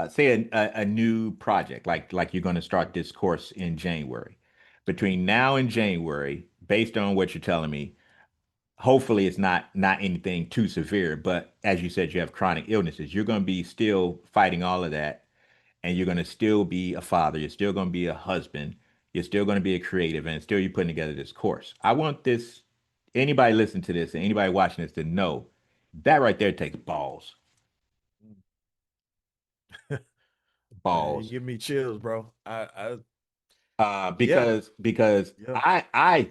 say a new project like you're going to start this course in January. Between now and January, based on what you're telling me, hopefully it's not anything too severe, but as you said, you have chronic illnesses. You're going to be still fighting all of that, and you're going to still be a father. You're still going to be a husband. You're still going to be a creative, and still you're putting together this course. I want this anybody listening to this and anybody watching this to know that right there takes balls, Man, you balls. give me chills, bro. I Yeah, Because yeah. I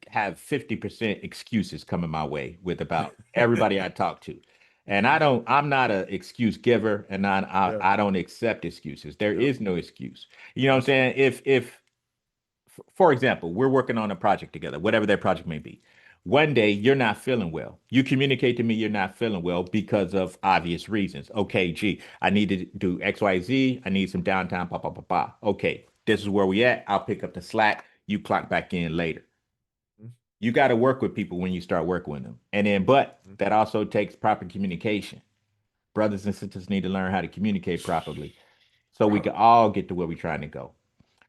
have 50% excuses coming my way with about everybody I talk to. And I'm not an excuse giver, and Yeah. I don't accept excuses. There Yep. is no excuse. You know what I'm Yep. saying? If for example, we're working on a project together, whatever that project may be. One day you're not feeling well. You communicate to me you're not feeling well because of obvious reasons. Okay, gee, I need to do XYZ. I need some downtime. Pa pa pa pa. Okay, this is where we at. I'll pick up the slack. You clock back in later. Mhm, You got to work with people when you start working with them. And then, but mhm. that also takes proper communication. Brothers and sisters need to learn how to communicate properly so we can Bro, all get to where we're trying to go.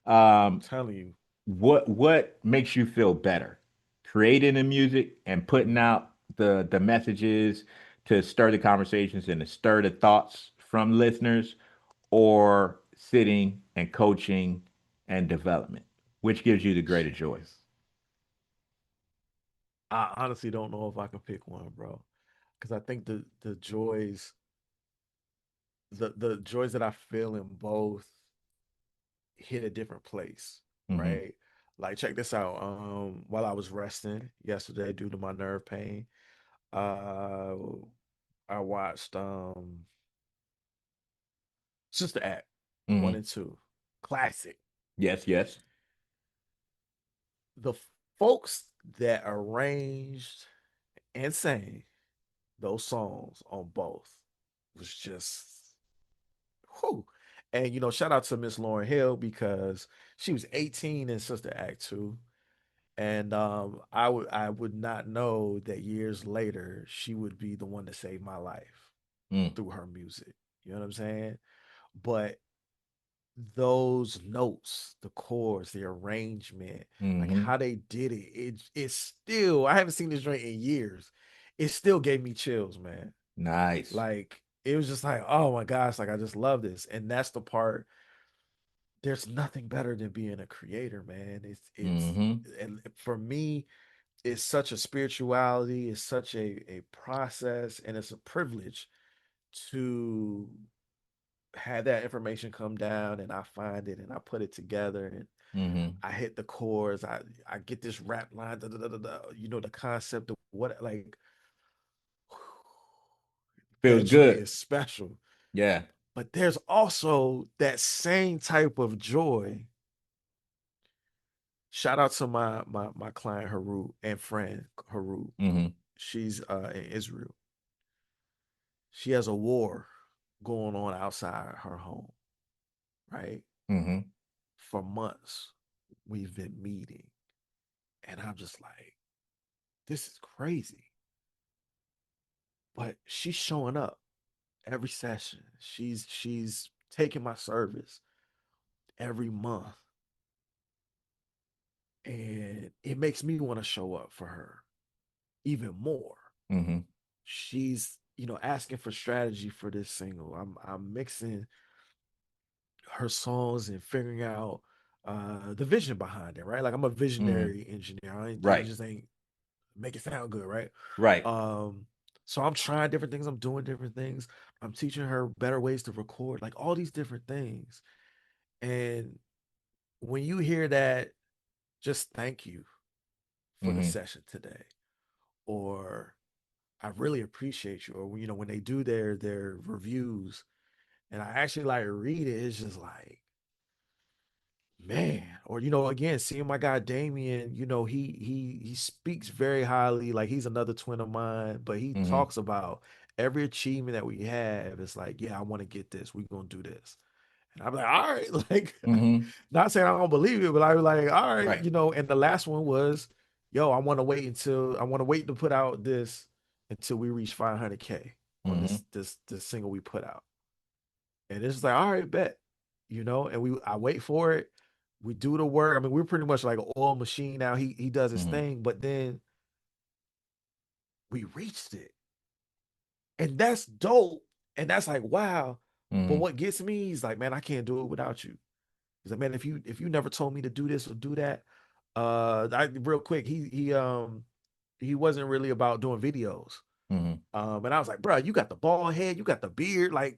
I'm Um, telling you. what makes you feel better? Creating the music and putting Mhm. out the messages to stir the conversations and to stir the thoughts from listeners, or sitting and coaching and development? Which gives you the greater joy? Jeez. I honestly don't know if I can pick one, bro. Because I think the joys that I feel in both hit a different place, Mm-hmm. right? Like check this out. While I was resting yesterday due to my nerve pain, uh I watched Sister Act 1 Mm-hmm. and 2. Classic. Yes, yes. The folks that arranged and sang those songs on both was just whew. And shout out to Miss Lauren Hill because she was 18 in Sister Act 2. And I would not know that years later she would be the one to save my life Mm. through her music. You know what I'm saying? But those notes, the chords, the arrangement, like Mm-hmm. how they did it, it's still, I haven't seen this joint in years. It still gave me chills, man. Nice. Like it was just like, oh my gosh, like I just love this. And that's the part. There's nothing better than being a creator, man. It's Mm-hmm. and for me, it's such a spirituality, it's such a process, and it's a privilege to have that information come down and I find it and I put it together and Mm-hmm. I hit the chords. I get this rap line, da, da, da, da, da, the concept of what like Feels that joint good. is special. Yeah. But there's also that same type of joy. Shout out to my client Haru and friend Haru. Mm-hmm. She's in Israel. She has a war going on outside her home, right? Mm-hmm. For months, we've been meeting, and I'm just like, this is crazy. But she's showing up every session. She's taking my service every month, and it makes me want to show up for her even more. Mm-hmm. She's asking for strategy for this single. I'm mixing her songs and figuring out the vision behind it, right? Like I'm a Mm-hmm. visionary engineer. I Right. just ain't make it sound good, right? Right. Um, so I'm trying different things, I'm doing different things, I'm teaching her better ways to record, like all these different things. And when you hear that, just thank you for the Mm-hmm. session today, or I really appreciate you, or when they do their reviews and I actually like read it, it's just like, man. Or again, seeing my guy Damien, he speaks very highly, like he's another twin of mine, but he Mm-hmm. talks about every achievement that we have. It's like, yeah, I want to get this, we're gonna do this. And I'm like, all right, like Mm-hmm. not saying I don't believe it, but I was like, all right, Right. and the last one was, yo, I want to wait to put out this until we reach 500K on Mm-hmm. this single we put out. And it's like, all right, bet, and I wait for it. We do the work. I mean, we're pretty much like an oil machine now. He does his Mm-hmm. thing, but then we reached it. And that's dope. And that's like, wow. But Mm-hmm. what gets me is like, man, I can't do it without you. He's like, man, if you never told me to do this or do that, real quick, he wasn't really about doing videos. Mm-hmm. And I was like, bro, you got the bald head, you got the beard, like,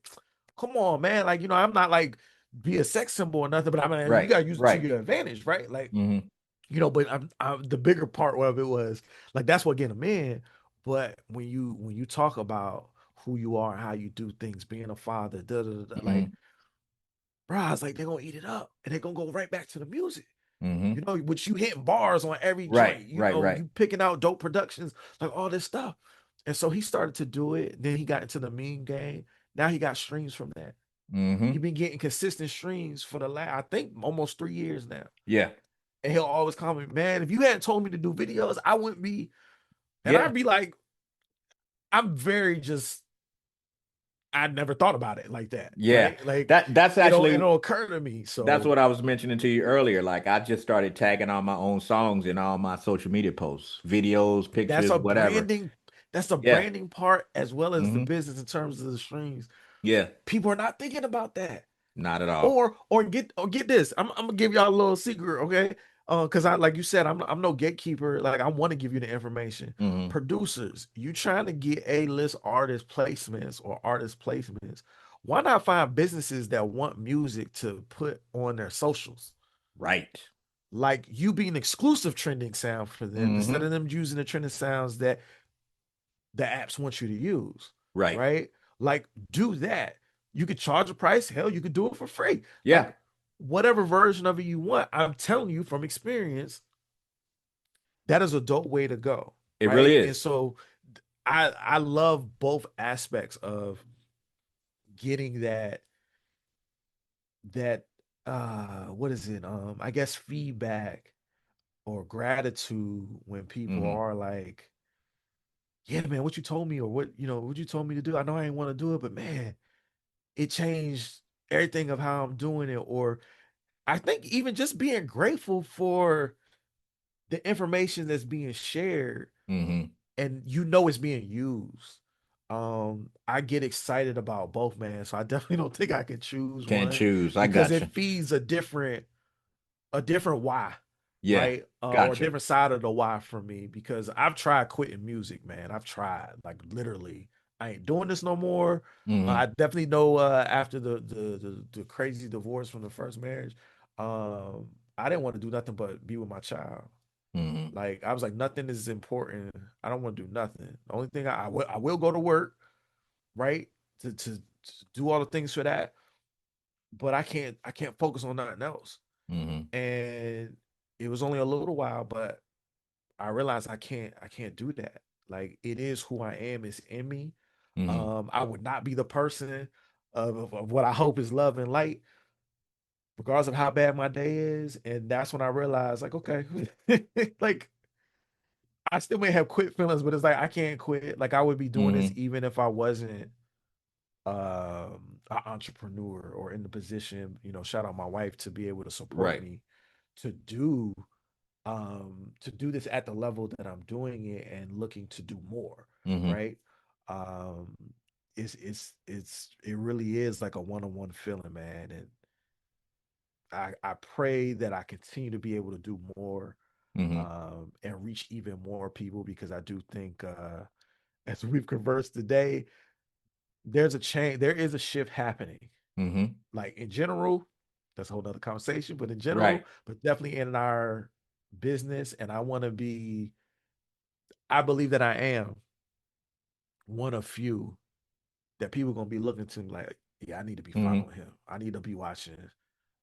come on, man. Like, I'm not like be a sex symbol or nothing, but I mean, you Right. gotta use it to Right. your advantage, right? Like, Mm-hmm. but the bigger part of it was like that's what getting them in. But when you talk about who you are and how you do things, being a father, like, Mm-hmm. bro, I was like, they're gonna eat it up and they're gonna go right back to the music. Mm-hmm. Which you hitting bars on every Right. joint, Right. Right. you picking out dope productions, like all this stuff. And so he started to do it. Then he got into the meme game. Now he got streams from that. He Mm-hmm. been getting consistent streams for the last, I think, almost 3 years now. Yeah. And he'll always comment, man, if you hadn't told me to do videos, I wouldn't be. And Yeah. I'd be like, I'm very just, I never thought about it like that, Yeah. right? Like That's actually it'll occur to me. that's So what I was mentioning to you earlier. Like I just started tagging all my own songs in all my social media posts, videos, that's pictures, a whatever. branding, that's a Yeah. branding part as well as the Mm-hmm. business in terms of the streams. Yeah. People are not thinking about that. Not at all. Or get this. I'm gonna give y'all a little secret, okay? Because I like you said, I'm no gatekeeper. Like I want to give you the information. Mm-hmm. Producers, you trying to get A-list artist placements or artist placements. Why not find businesses that want music to put on their socials? Right. Like you be an exclusive trending sound for them instead Mm-hmm. of them using the trending sounds that the apps want you to use, Right. right? Like, do that. You could charge a price. Hell, you could do it for free. Yeah. Like, whatever version of it you want. I'm telling you from experience, that is a dope way to go, It really right? And is. so, I love both aspects of getting that what is it? I guess feedback or gratitude when people Mm-hmm. are like, yeah, man, what you told me or what you told me to do. I know I didn't want to do it, but man, it changed everything of how I'm doing it. Or I think even just being grateful for the information that's being shared Mm-hmm. and it's being used. I get excited about both, man. So I definitely don't think I can choose Can't one choose. I because got it you. feeds a different why, Yeah. right? Or a Gotcha. different side of the why for me because I've tried quitting music, man. I've tried, like literally. I ain't doing this no more. I Mm-hmm. definitely know after the crazy divorce from the first marriage, I didn't want to do nothing but be with my child. Mm-hmm. Like I was like, nothing is important. I don't want to do nothing. The only thing I will go to work, right? To do all the things for that, but I can't focus on nothing else. Mm-hmm. And it was only a little while, but I realized I can't do that. Like it is who I am, it's in me. Mm-hmm. I would not be the person of what I hope is love and light, regardless of how bad my day is. And that's when I realized, like, okay, like I still may have quit feelings, but it's like I can't quit. Like I would be doing this Mm-hmm. even if I wasn't an entrepreneur or in the position, shout out my wife to be able to support Right. me to do this at the level that I'm doing it and looking to do more, Mm-hmm. right? Um it really is like a one-on-one feeling, man. And I pray that I continue to be able to do more Mm-hmm. and reach even more people because I do think as we've conversed today, there is a shift happening. Mm-hmm. Like in general, that's a whole nother conversation, but in Right. general, but definitely in our business. And I believe that I am one of few that people gonna be looking to like, yeah, I need to be Mm-hmm. following him. I need to be watching.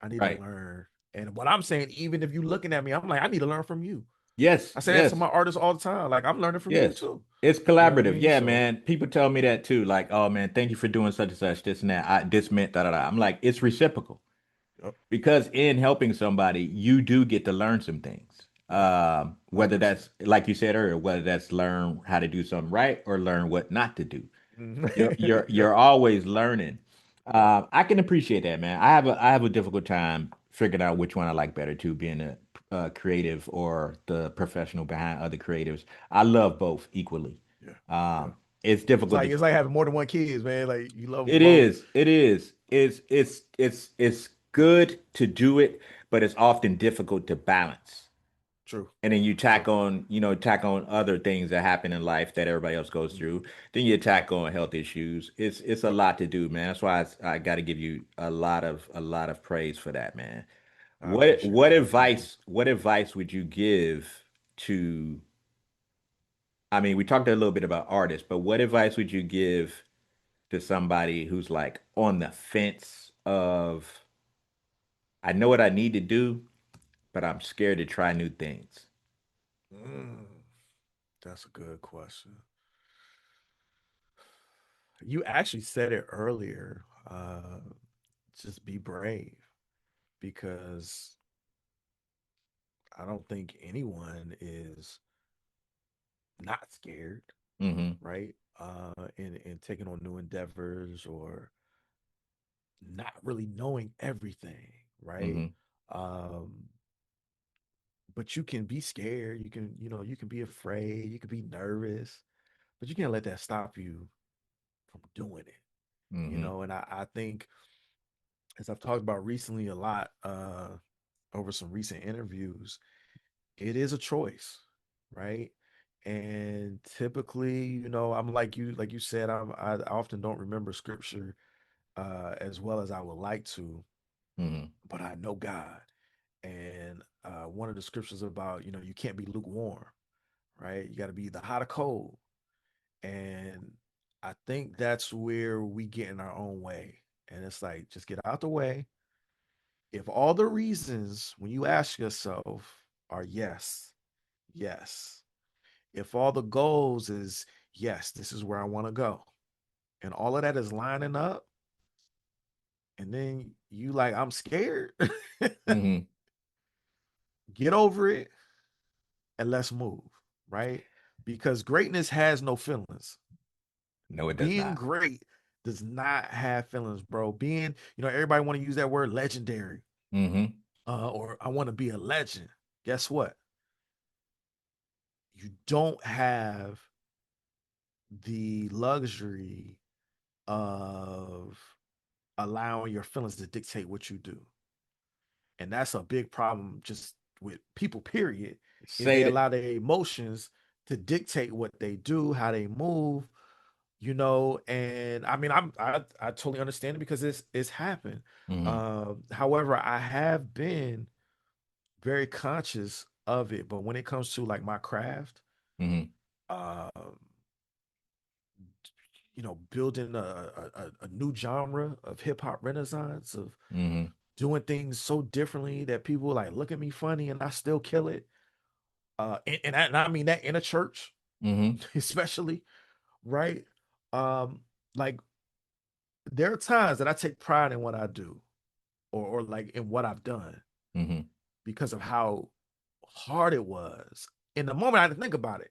I need to Right. learn. And what I'm saying, even if you looking at me, I'm like, I need to learn from you. Yes. I say that to Yes. my artists all the time. Like I'm learning from you Yes. too. It's You know what I collaborative. mean? Yeah, So man. People tell me that too. Like, oh man, thank you for doing such and such, this and that. This meant da da da. I'm like, it's reciprocal. yep, Because in helping somebody, you do get to learn some things. yep, Whether 100%. that's like you said earlier, whether that's learn how to do something right or learn what not to do. You're always learning. Yep. I can appreciate that, man. I have a difficult time figuring out which one I like better, too, being a creative or the professional behind other creatives. I love both equally. Yeah. Yeah. Um, it's difficult to. It's like having more than one kids, man. Like you love them It both. is. It is. It's good to do it, but it's often difficult to balance. True. And then you tack True. on, tack on other things that happen in life that everybody else goes Mhm. through. Then you tack on health issues. It's a lot to do, man. That's why I got to give you a lot of praise for that, man. I What appreciate what that. Thank you. advice would you give to, I mean, we talked a little bit about artists, but what advice would you give to somebody who's like on the fence of, I know what I need to do, but I'm scared to try new things? Mm, that's a good question. You actually said it earlier. Just be brave because I don't think anyone is not scared, Mm-hmm. right? In taking on new endeavors or not really knowing everything, right? Mm-hmm. Um, but you can be scared. You can be afraid. You can be nervous, but you can't let that stop you from doing it. Mm-hmm. And I think as I've talked about recently a lot, over some recent interviews, it is a choice, right? And typically, I'm like you said, I often don't remember scripture as well as I would like to, Mm-hmm. but I know God. And one of the scriptures about, you can't be lukewarm, right? You got to be the hot or cold. And I think that's where we get in our own way. And it's like, just get out the way. If all the reasons when you ask yourself are yes, yes. If all the goals is yes, this is where I want to go. And all of that is lining up, and then you like, I'm scared. Mm-hmm. Get over it and let's move, right? Because greatness has no feelings. No, it does Being not. great does not have feelings, bro. Everybody want to use that word legendary, Mm-hmm. or I want to be a legend. Guess what? You don't have the luxury of allowing your feelings to dictate what you do. And that's a big problem just with people, period, is Say they that. allow their emotions to dictate what they do, how they move, and I mean I totally understand it because it's happened. Mm-hmm. However, I have been very conscious of it, but when it comes to like my craft, Mm-hmm. um building a new genre of hip hop renaissance, of Mm-hmm. doing things so differently that people like look at me funny and I still kill it. And I mean that in a church, Mm-hmm. especially, right? Um, like there are times that I take pride in what I do, or like in what I've done, Mm-hmm. because of how hard it was. In the moment, I didn't think about it.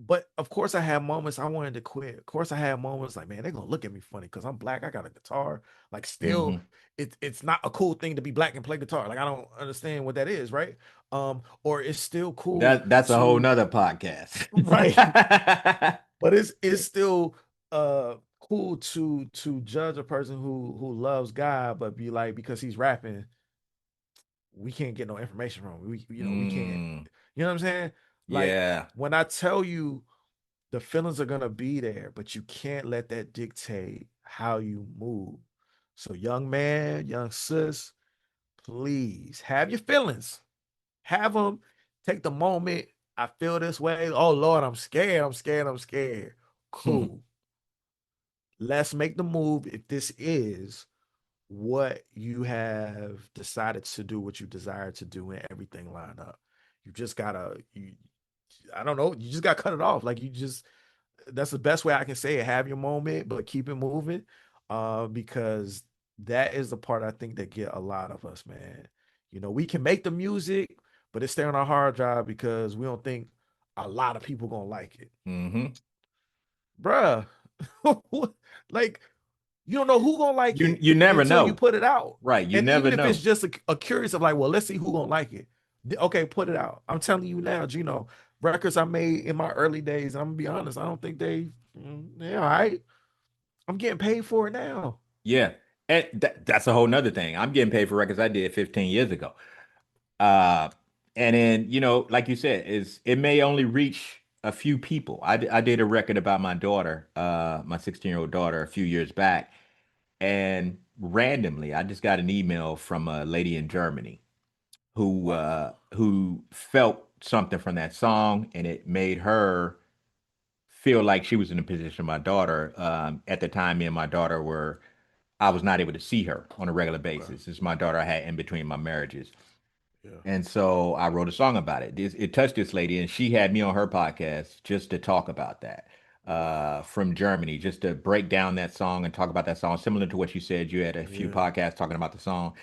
But of course, I had moments I wanted to quit. Of course, I had moments like, man, they're gonna look at me funny because I'm black. I got a guitar. Like, still, Mm-hmm. it's not a cool thing to be black and play guitar. Like, I don't understand what that is, right? Or it's still cool That's a whole to nother podcast. right, but it's still cool to judge a person who loves God, but be like, because he's rapping, we can't get no information from him. We can't. Mm, You know what I'm saying? Like yeah. when I tell you the feelings are gonna be there, but you can't let that dictate how you move. So, young man, young sis, please have your feelings. Have them. Take the moment. I feel this way. Oh Lord, I'm scared. I'm scared. I'm scared. Cool. Let's make the move if this is what you have decided to do, what you desire to do, and everything line up. You just gotta you I don't know, you just gotta cut it off. Like you just That's the best way I can say it. Have your moment, but keep it moving. Because that is the part I think that get a lot of us, man. We can make the music, but it's stay on our hard drive because we don't think a lot of people gonna like it. Mm-hmm. Bruh. Like, you don't know who gonna like You it you never until you know. put it out. Right. You And never even if it's know. just a curious of like, well, let's see who gonna like it. Okay, put it out. I'm telling you now, Gino, records I made in my early days, I'm gonna be honest, I don't think yeah, all right. I'm getting paid for it now. Yeah. And that's a whole nother thing. I'm getting paid for records I did 15 years ago. Uh, And then, like you said, it may only reach a few people. I did a record about my daughter, my 16-year-old daughter, a few years back, and randomly, I just got an email from a lady in Germany Wow. who felt something from that song, and it made her feel like she was in the position of my daughter. At the time, me and my daughter were, I was not able to see her on a regular Okay. basis. It's my daughter I had in between my marriages. Yeah. And so I wrote a song about it. It touched this lady, and she had me on her podcast just to talk about that Wow. from Germany, just to break down that song and talk about that song. Similar to what you said, you had a few Yeah. podcasts talking about the song.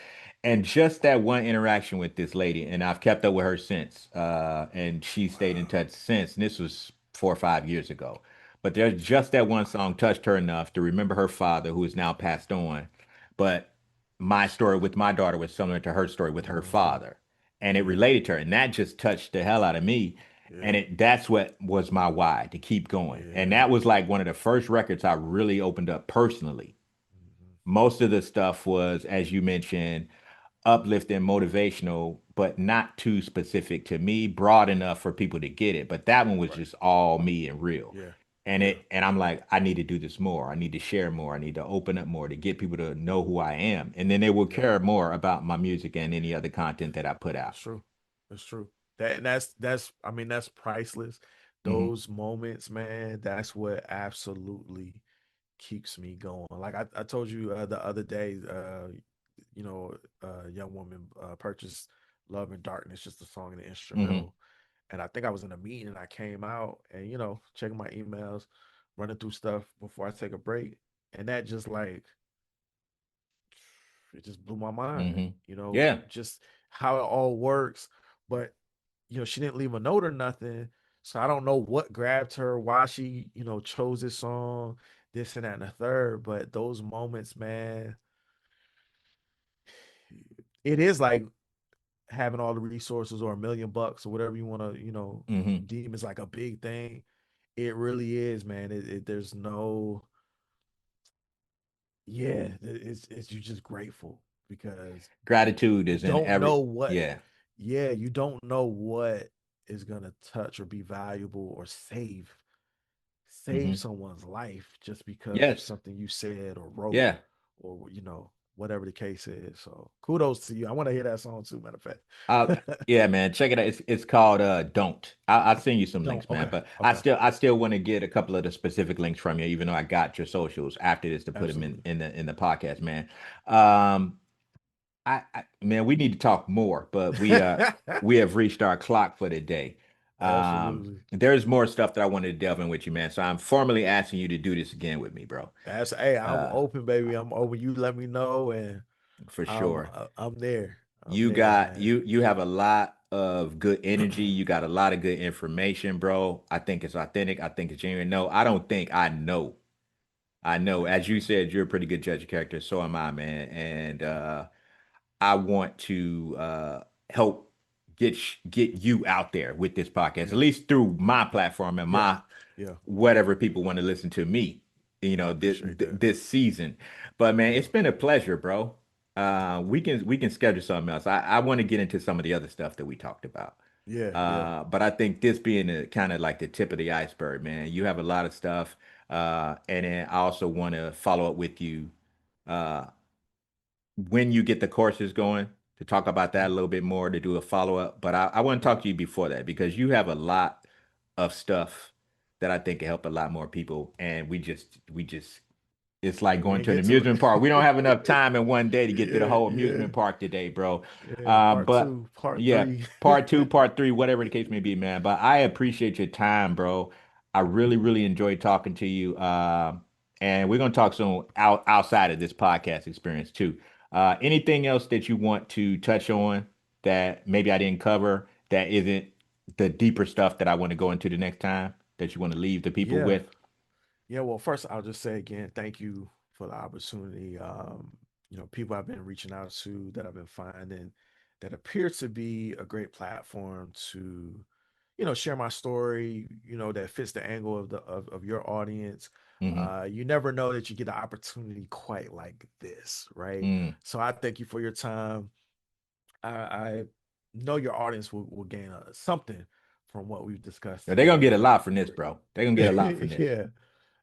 And just that one interaction with this lady, and I've kept up with her since, and she stayed in Wow. touch since. And this was 4 or 5 years ago. But there's just that one song touched her enough to remember her father, who is now passed on. But my story with my daughter was similar to her story with her Mm-hmm. father, and it Yeah. related to her, and that just touched the hell out of me. And Yeah. that's what was my why to keep going. And Yeah. that was like one of the first records I really opened up personally. Hmm. Most of the stuff was, as you mentioned, uplifting, motivational, but not too specific to me, broad enough for people to get it. But that one was Right. just all me and real. Yeah. And Yeah. I'm like, I need to do this more. I need to share more. I need to open up more to get people to know who I am. And then they will Yeah. care more about my music and any other content that I put out. That's true. That's true. That and that's I mean that's priceless. Hmm. Those moments, man, that's what absolutely keeps me going. Like I told you the other day, you know, a young woman purchased Love and Darkness, just a song and an Hmm. instrumental. And I think I was in a meeting and I came out and, checking my emails, running through stuff before I take a break. And that just like, it just blew my mind, Hmm. Yeah. just how it all works. But, she didn't leave a note or nothing. So I don't know what grabbed her, why she, chose this song, this and that and the third. But those moments, man, it is like having all the resources or $1 million or whatever you want to, Hmm. deem as like a big thing. It really is, man. There's no, yeah, it's you're just grateful because Gratitude you is in don't every, know what, yeah. yeah, you don't know what is gonna touch or be valuable or save Hmm. someone's life just because of Yes. something you said or wrote Yeah. or whatever the case is. So kudos to you. I want to hear that song too. Matter of Uh, fact, yeah, man, check it out. It's called Don't. I'll send you some don't. links, man. Okay, But okay, I still want to get a couple of the specific links from you, even though I got your socials after this to put them absolutely, in the podcast, man. Um, man, we need to talk more, but we have reached our clock for the day. absolutely. There's more stuff that I wanted to delve in with you, man. So I'm formally asking you to do this again with me, bro. Hey, I'm Uh, open, baby. I'm open. You let me know, and for I'm sure. I'm there. I'm You there, got man. you have a lot of good energy. You got a lot of good information, bro. I think it's authentic. I think it's genuine. No, I don't think I know. I know. Thank As you, you man. said, you're a pretty good judge of character. So am I, man. And I want to help get you out there with this podcast, at Yeah, least through my platform and yeah, my yeah. whatever people want to listen to me, I appreciate that. this season. But man, Yeah, it's been a pleasure, bro. We can schedule something else. I want to get into some of the other stuff that we talked about. yeah, yeah, But I think this being a kind of like the tip of the iceberg, man. You have a lot of stuff. And then I also want to follow up with you uh, when you get the courses going to talk about that mhm, a little bit more to do a follow up. But I want to yeah, talk to you before that because you have a lot of stuff that I think can help a lot more people. And we just it's yeah. like We going ain't to an get to it. amusement park. We don't have enough time in one day to get to the Yeah, whole yeah, amusement park today, bro. yeah. Part But two, part yeah, three. part two, part three, whatever the case may be, man. But I appreciate your time, bro. I really, really enjoyed talking to you. And we're gonna talk soon outside of this podcast experience too. Anything else that you want to touch on that maybe I didn't cover that isn't the deeper stuff that I want to go into the next time that you want to leave the people Yeah, with? yeah. Well, first, I'll just say again, thank you for the opportunity. People I've been reaching out to that I've been finding that appear to be a great platform to, share my story, that fits the angle of your audience. Hmm. You never know that you get an opportunity quite like this, right? Mm, So I thank you for your time. I know your audience will gain something from what we've discussed They're gonna today, get a man. lot from this, bro. They're gonna get a lot from this. Yeah.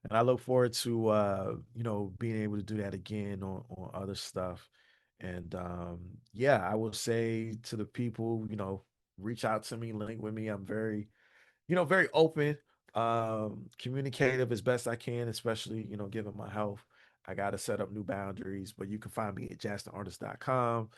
And I look forward to being able to do that again on other stuff. And yeah, I will say to the people, reach out to me, link with me. I'm very, very open, communicative as best I can, especially, given my health. I got to set up new boundaries, but you can find me at jastinartis.com.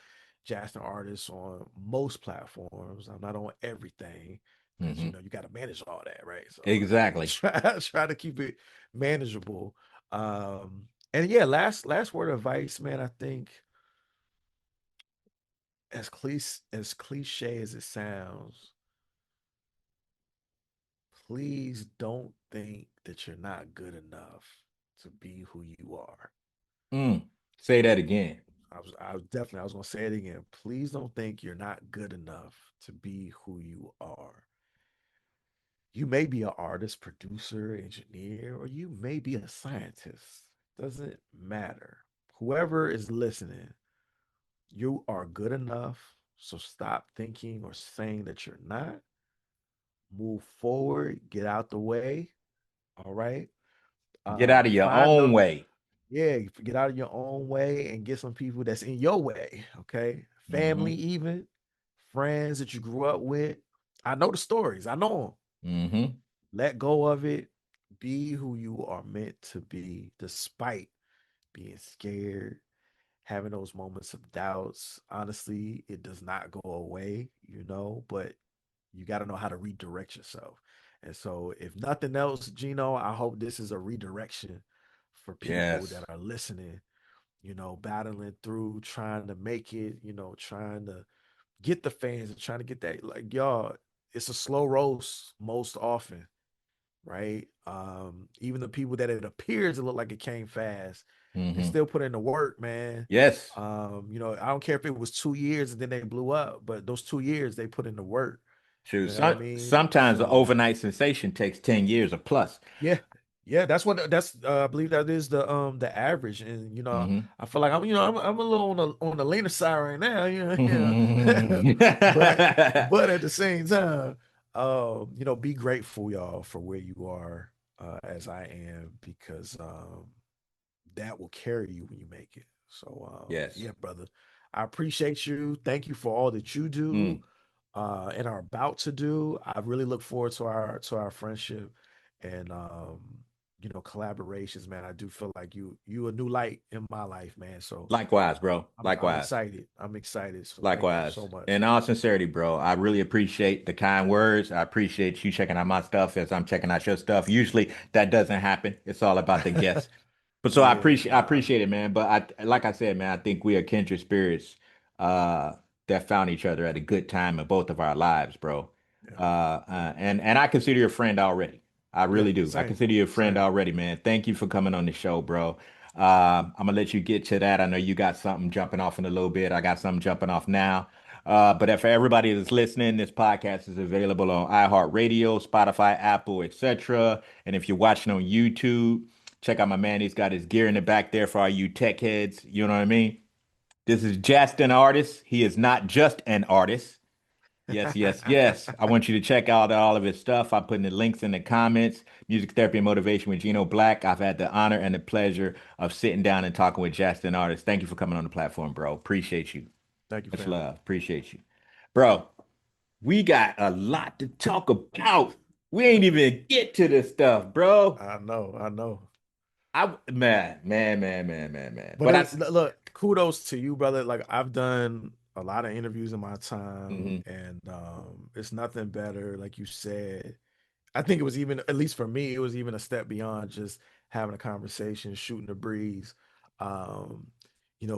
Jastin Artis on most platforms. I'm not on everything because Hmm. you got to manage all that, right? So Exactly. try to keep it manageable. And yeah, last word of advice, man. I think as cliche as it sounds, please don't think that you're not good enough to be who you are. Mm. Say that again. I was gonna say it again. Please don't think you're not good enough to be who you are. You may be an artist, producer, engineer, or you may be a scientist. Doesn't matter. Whoever is listening, you are good enough. So stop thinking or saying that you're not. Move forward, get out the way. All right. Get out of your Find own the way. Yeah, get out of your own way and get some people that's in your way. Okay. Family, Hmm. even friends that you grew up with. I know the stories. I know Hmm. let go of it. Be who you are meant to be, despite being scared, having those moments of doubts. Honestly, it does not go away, but you got to know how to redirect yourself. And so, if nothing else, Gino, I hope this is a redirection for people that Yes. are listening, battling through, trying to make it, trying to get the fans and trying to get that. Like, y'all, it's a slow roast most often, right? Even the people that it appears to look like it came fast, they Hmm. still put in the work, man. Yes. I don't care if it was 2 years and then they blew up, but those 2 years they put in the work. True. You know what I mean? Sometimes the So overnight sensation takes 10 years or plus. yeah, yeah, that's I believe that is the average, and Hmm. I feel like I'm a little on the leaner side right now, Hmm. but at the same time, be grateful, y'all, for where you are, as I am, because that will carry you when you make it. So Yes. yeah, brother, I appreciate you. Thank you for all that you do Mm. and are about to do. I really look forward to our friendship and collaborations, man. I do feel like you a new light in my life, man. So Likewise, bro. I'm Likewise. excited. I'm excited. So thank you Likewise. so much. In all sincerity, bro, I really appreciate the kind words. I appreciate you checking out my stuff as I'm checking out your stuff. Usually that doesn't happen. It's all about the guests. But so Yeah, I nah. appreciate it, man. But like I said, man, I think we are kindred spirits uh that found each other at a good time in both of our lives, bro. Yeah. And I consider you a friend already. I Yeah. really do. I Same. consider you a friend Same. already, man. Thank you for coming on the show, bro. I'm gonna let you get to that. I know you got something jumping off in a little bit. I got something jumping off now. But if for everybody that's listening, this podcast is available on iHeartRadio, Spotify, Apple, etc. And if you're watching on YouTube, check out my man. He's got his gear in the back there for all you tech heads. You know what I mean? This is Jastin Artis. He is not just an artist. Yes, yes, yes. I want you to check out all of his stuff. I'm putting the links in the comments. Music Therapy and Motivation with Gino Black. I've had the honor and the pleasure of sitting down and talking with Jastin Artis. Thank you for coming on the platform, bro. Appreciate you. Thank you, Much family. love. Appreciate you. Bro, we got a lot to talk about. We ain't even get to this stuff, bro. I know. I know. Man. But But look, kudos to you, brother. Like I've done a lot of interviews in my time, mhm. and it's nothing better. Like you said, I think it was even, at least for me, it was even a step beyond just having a conversation, shooting the breeze. Um,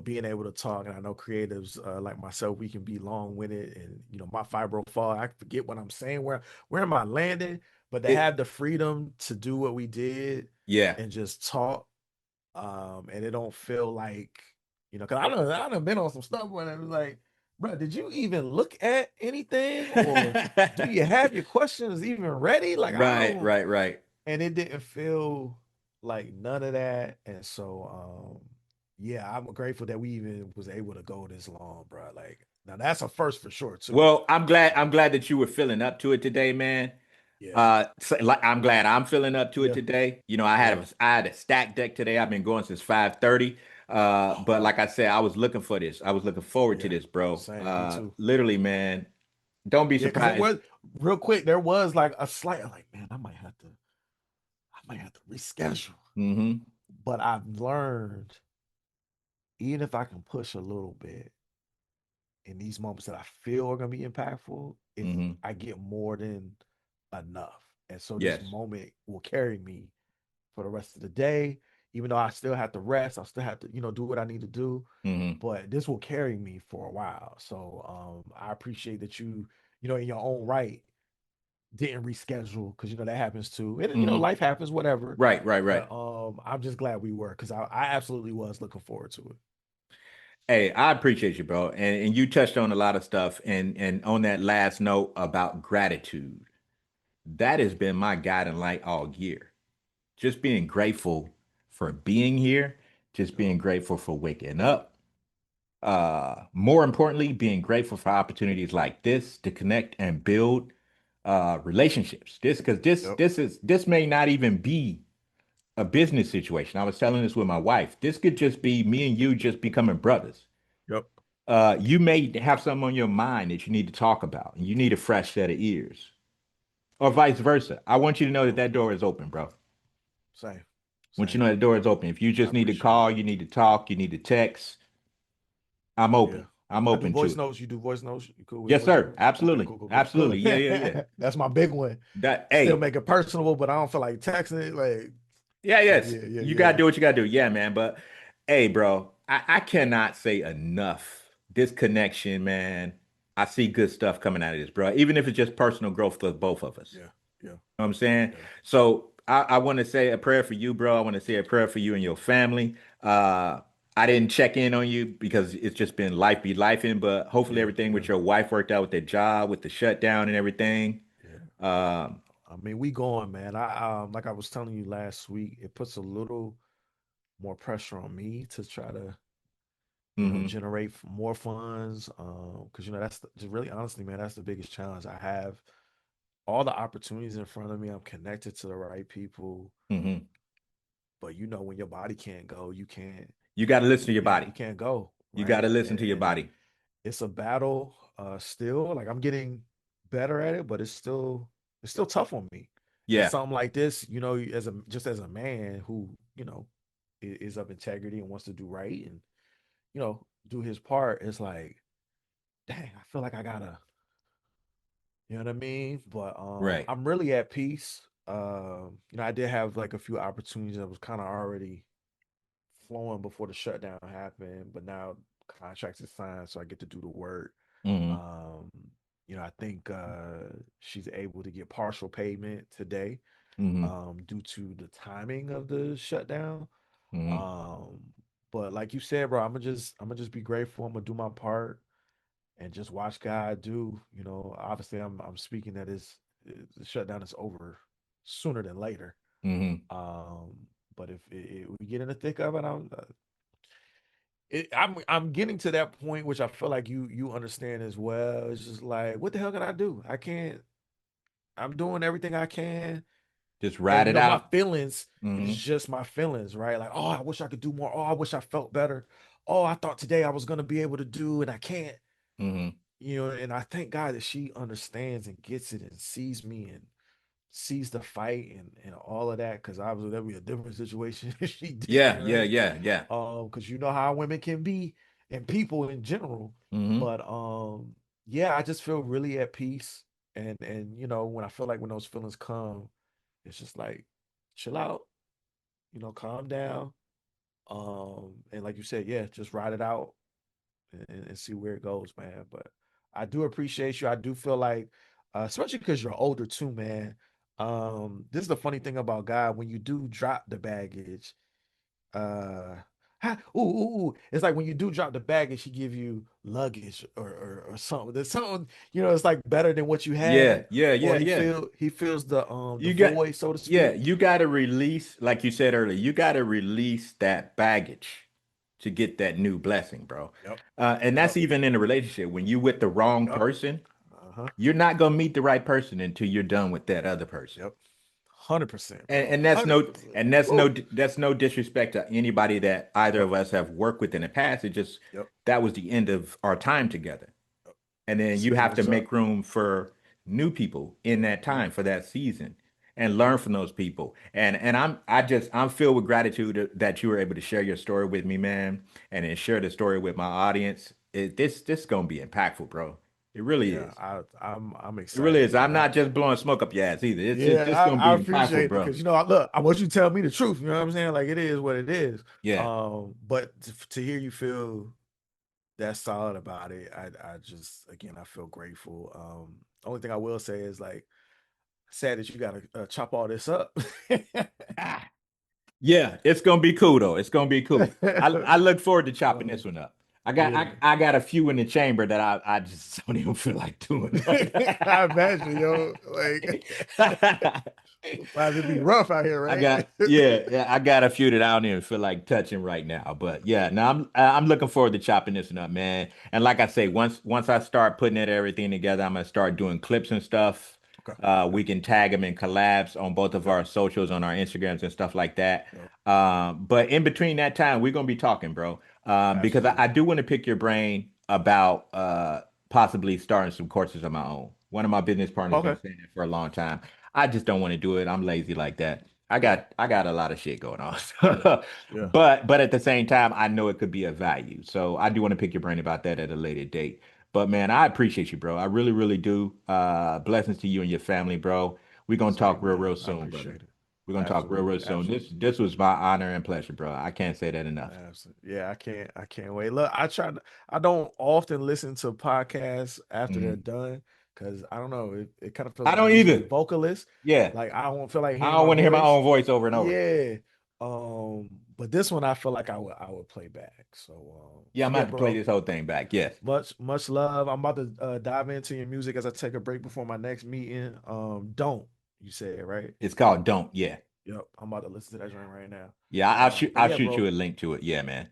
being able to talk. And I know creatives like myself, we can be long winded, and my fibro fall. I forget what I'm saying. Where am I landing? But to It, have the freedom to do what we did yeah. and just talk, and it don't feel like, because I done been on some stuff where it was like, bro, did you even look at anything, or do you have your questions even ready? Like I Right, don't, right, right. and it didn't feel like none of that, and so yeah, I'm grateful that we even was able to go this long, bro. Like now that's a first for sure too. Well, I'm glad that you were feeling up to it today, man. Yeah, Like I'm glad I'm feeling up to it yeah, today. You know, yeah. I had a stack deck today. I've been going since 5:30. Oh But like wow. I said, I was looking for this. I was looking forward to Yeah. this, bro. Same. Me too. Literally, man. Don't be Yeah, because it surprised. was real quick. There was like a slight. I'm like, man, I might have to reschedule. Hmm. But I've learned, even if I can push a little bit in these moments that I feel are gonna be impactful, if Hmm. I get more than enough, and so this Yes. moment will carry me for the rest of the day. Even though I still have to rest, I still have to, do what I need to do. Hmm. But this will carry me for a while. So I appreciate that in your own right, didn't reschedule because that happens too. And Hmm. life happens, whatever. Right, right, right. But I'm just glad we were because I absolutely was looking forward to it. Hey, I appreciate you, bro. And you touched on a lot of stuff. And on that last note about gratitude, that has been my guiding light all year. Just being grateful for being here, just Yep. being grateful for waking up. More importantly, being grateful for opportunities like this to connect and build relationships. This because this Yep. this is this may not even be a business situation. I was telling this with my wife. This could just be me and you just becoming brothers. Yep. You may have something on your mind that you need to talk about, and you need a fresh set of ears, or vice versa. I want you to know that Yep. that door is open, bro. I Same. want you Same. to know that door is open. If you I just need to appreciate it. call, you need to talk, you need to text, I'm Yeah. open. I'm I do open to voice it. notes. You do voice notes. You cool with Yes, voice sir. notes? Okay, Absolutely. cool, cool, cool, Absolutely. cool. Yeah, yeah, yeah. That's my big one. That Still hey, make it personable, but I don't feel like texting it. Like, yeah, so yes. yeah, yeah, You yeah. gotta do what you gotta do. Yeah, man. But hey, bro, I cannot say enough. This connection, man. I see good stuff coming out of this, bro. Even if it's just personal growth for both of us. Yeah, yeah, Know what I'm saying? yeah. So I want to say a prayer for you, bro. I want to say a prayer for you and your family. I didn't check in on you because it's just been life be lifing, but hopefully Yeah, everything yeah, with your wife worked out with the job, with the shutdown and everything. yeah. Um, I mean, we going, man. I like I was telling you last week, it puts a little more pressure on me to try to, hmm. generate more funds. Because that's just really honestly, man, that's the biggest challenge I have. All the opportunities in front of me, I'm connected to the right people, Hmm. but when your body can't go, you can't, You got to listen to your you body. can't go, You got right? to listen And to your and body. it's a battle still. Like I'm getting better at it, but it's still tough on me. And Yeah. something like this, as a man who, is of integrity and wants to do right and, do his part, it's like, dang, I feel like I gotta, you know what I mean? But Right. I'm really at peace. I did have like a few opportunities that was kind of already flowing before the shutdown happened, but now contracts is signed, so I get to do the work. Hmm. Um, I think she's able to get partial payment today, Hmm. due to the timing of the shutdown. Hmm. Um, but like you said, bro, I'm gonna just be grateful. I'm gonna do my part and just watch God do. Obviously, I'm speaking that the shutdown is over sooner than later. Hmm. Um, but if we get in the thick of it, I'm getting to that point which I feel like you understand as well. It's just like, what the hell can I do? I can't. I'm doing everything I can, Just and ride it my out. feelings Hmm. is just my feelings, right? Like, oh, I wish I could do more. Oh, I wish I felt better. Oh, I thought today I was gonna be able to do, and I can't. Hmm. And I thank God that she understands and gets it and sees me and sees the fight and all of that. Because obviously that'd be a different situation if she didn't, Yeah, yeah, right? yeah, yeah. Because you know how women can be and people in general. Hmm. But yeah, I just feel really at peace. And when I feel like when those feelings come, it's just like chill out, calm down. And like you said, yeah, just ride it out and see where it goes, man. But I do appreciate you. I do feel like, especially because you're older too, man. This is the funny thing about God. When you do drop the baggage, uh, it's like when you do drop the baggage, he give you luggage or something. There's something, it's like better than what you Yeah, had, yeah, or yeah, he yeah. feel he feels the You got, void, so to yeah, speak. you got to release, like you said earlier, you got to release that baggage. to get that new blessing, bro. Yep. And that's Yep. even in a relationship. When you with the wrong Yep. person, Uh-huh. you're not gonna meet the right person until you're done with that other person. Yep. 100%, And, bro. and that's no 100%. and that's no Woo. that's no disrespect to anybody that either Yep. of us have worked with in the past. It just Yep. that was the end of our time together. Yep. And then you Season have to is up. make room for new people in that Yep. time for that season and learn from those people. And I'm filled with gratitude that you were able to share your story with me, man, and then share the story with my audience. This is gonna be impactful, bro. It really Yeah, is. I'm It really excited, is. man. I'm not just blowing smoke up your ass either. It's Yeah, just gonna I be appreciate impactful, it bro. because look, I want you to tell me the truth. You know what I'm saying? Like it is what it is. Yeah. But to hear you feel that solid about it, I just again I feel grateful. Only thing I will say is like sad that you gotta chop all this up. Ah, yeah, it's gonna be cool though. It's gonna be cool. I look forward to chopping this Um, one up. yeah, I got a few in the chamber that I just don't even feel like doing right I imagine, yo, like now. sometimes it be rough out here, I right? got yeah, I got a few that I don't even feel like touching right now. But yeah, no, I'm looking forward to chopping this one up, man. And like I say, once I start putting everything together, I'm gonna start doing clips and stuff. Okay, okay, We can tag them in collabs on both of yep, our socials, on our Instagrams and stuff like that. yep, But in between that time, we're gonna be talking, bro. Because I absolutely. do want to pick your brain about possibly starting some courses of my own. One of my business partners been Okay, saying it for a long time. I just don't want to do it. I'm lazy like that. yeah, I got a lot of shit going on. yeah, yeah, But at the same time, I know it could be of value. So I do want to pick your brain about that at a later date. But man, I appreciate you, bro. I really, really do. Blessings to you and your family, bro. We're gonna talk same real, man. real I soon, brother. appreciate it. We're gonna talk real, real Absolutely, soon. absolutely. This was my honor and pleasure, bro. I can't say that enough. Absolutely. Yeah, I can't wait. Look, I don't often listen to podcasts after they're Mhm. done because I don't know, it kind of feels I like I'm don't usually a either. vocalist. Yeah. Like I don't feel like I hearing don't my want to hear my voice. own voice over and over. Yeah. But this one I feel like I would play back. Yeah, So I'm gonna yeah, have to play bro. this whole thing back. Yes. Much love. I'm about to dive into your music as I take a break before my next meeting. Don't you say it right? It's called Don't. Yeah. Yep. I'm about to listen to that joint right now. Yeah, But I'll yeah, shoot bro. you a link to it. Yeah, man.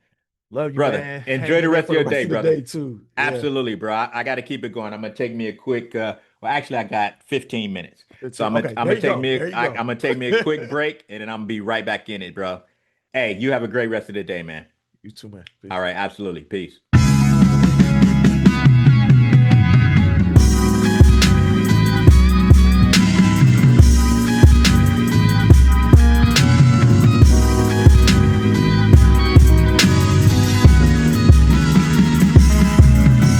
Love you, Brother, man. Hang enjoy in the there rest of for the your rest day, of the day brother. too. Yeah. Absolutely, bro. I got to keep it going. I'm gonna take me a quick well actually I got 15 minutes. So 15. Okay, there you go. There you I'm go. gonna take me a quick break and then I'm gonna be right back in it, bro. Hey, you have a great rest of the day, man. You too, man. All Peace. right, absolutely. Peace.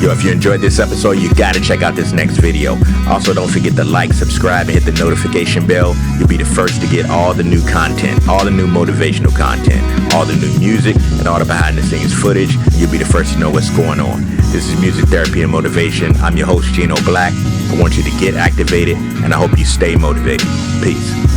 Yo, if you enjoyed this episode, you gotta check out this next video. Also, don't forget to like, subscribe, and hit the notification bell. You'll be the first to get all the new content, all the new motivational content, all the new music, and all the behind the scenes footage. You'll be the first to know what's going on. This is Music Therapy and Motivation. I'm your host, Gino Black. I want you to get activated, and I hope you stay motivated. Peace.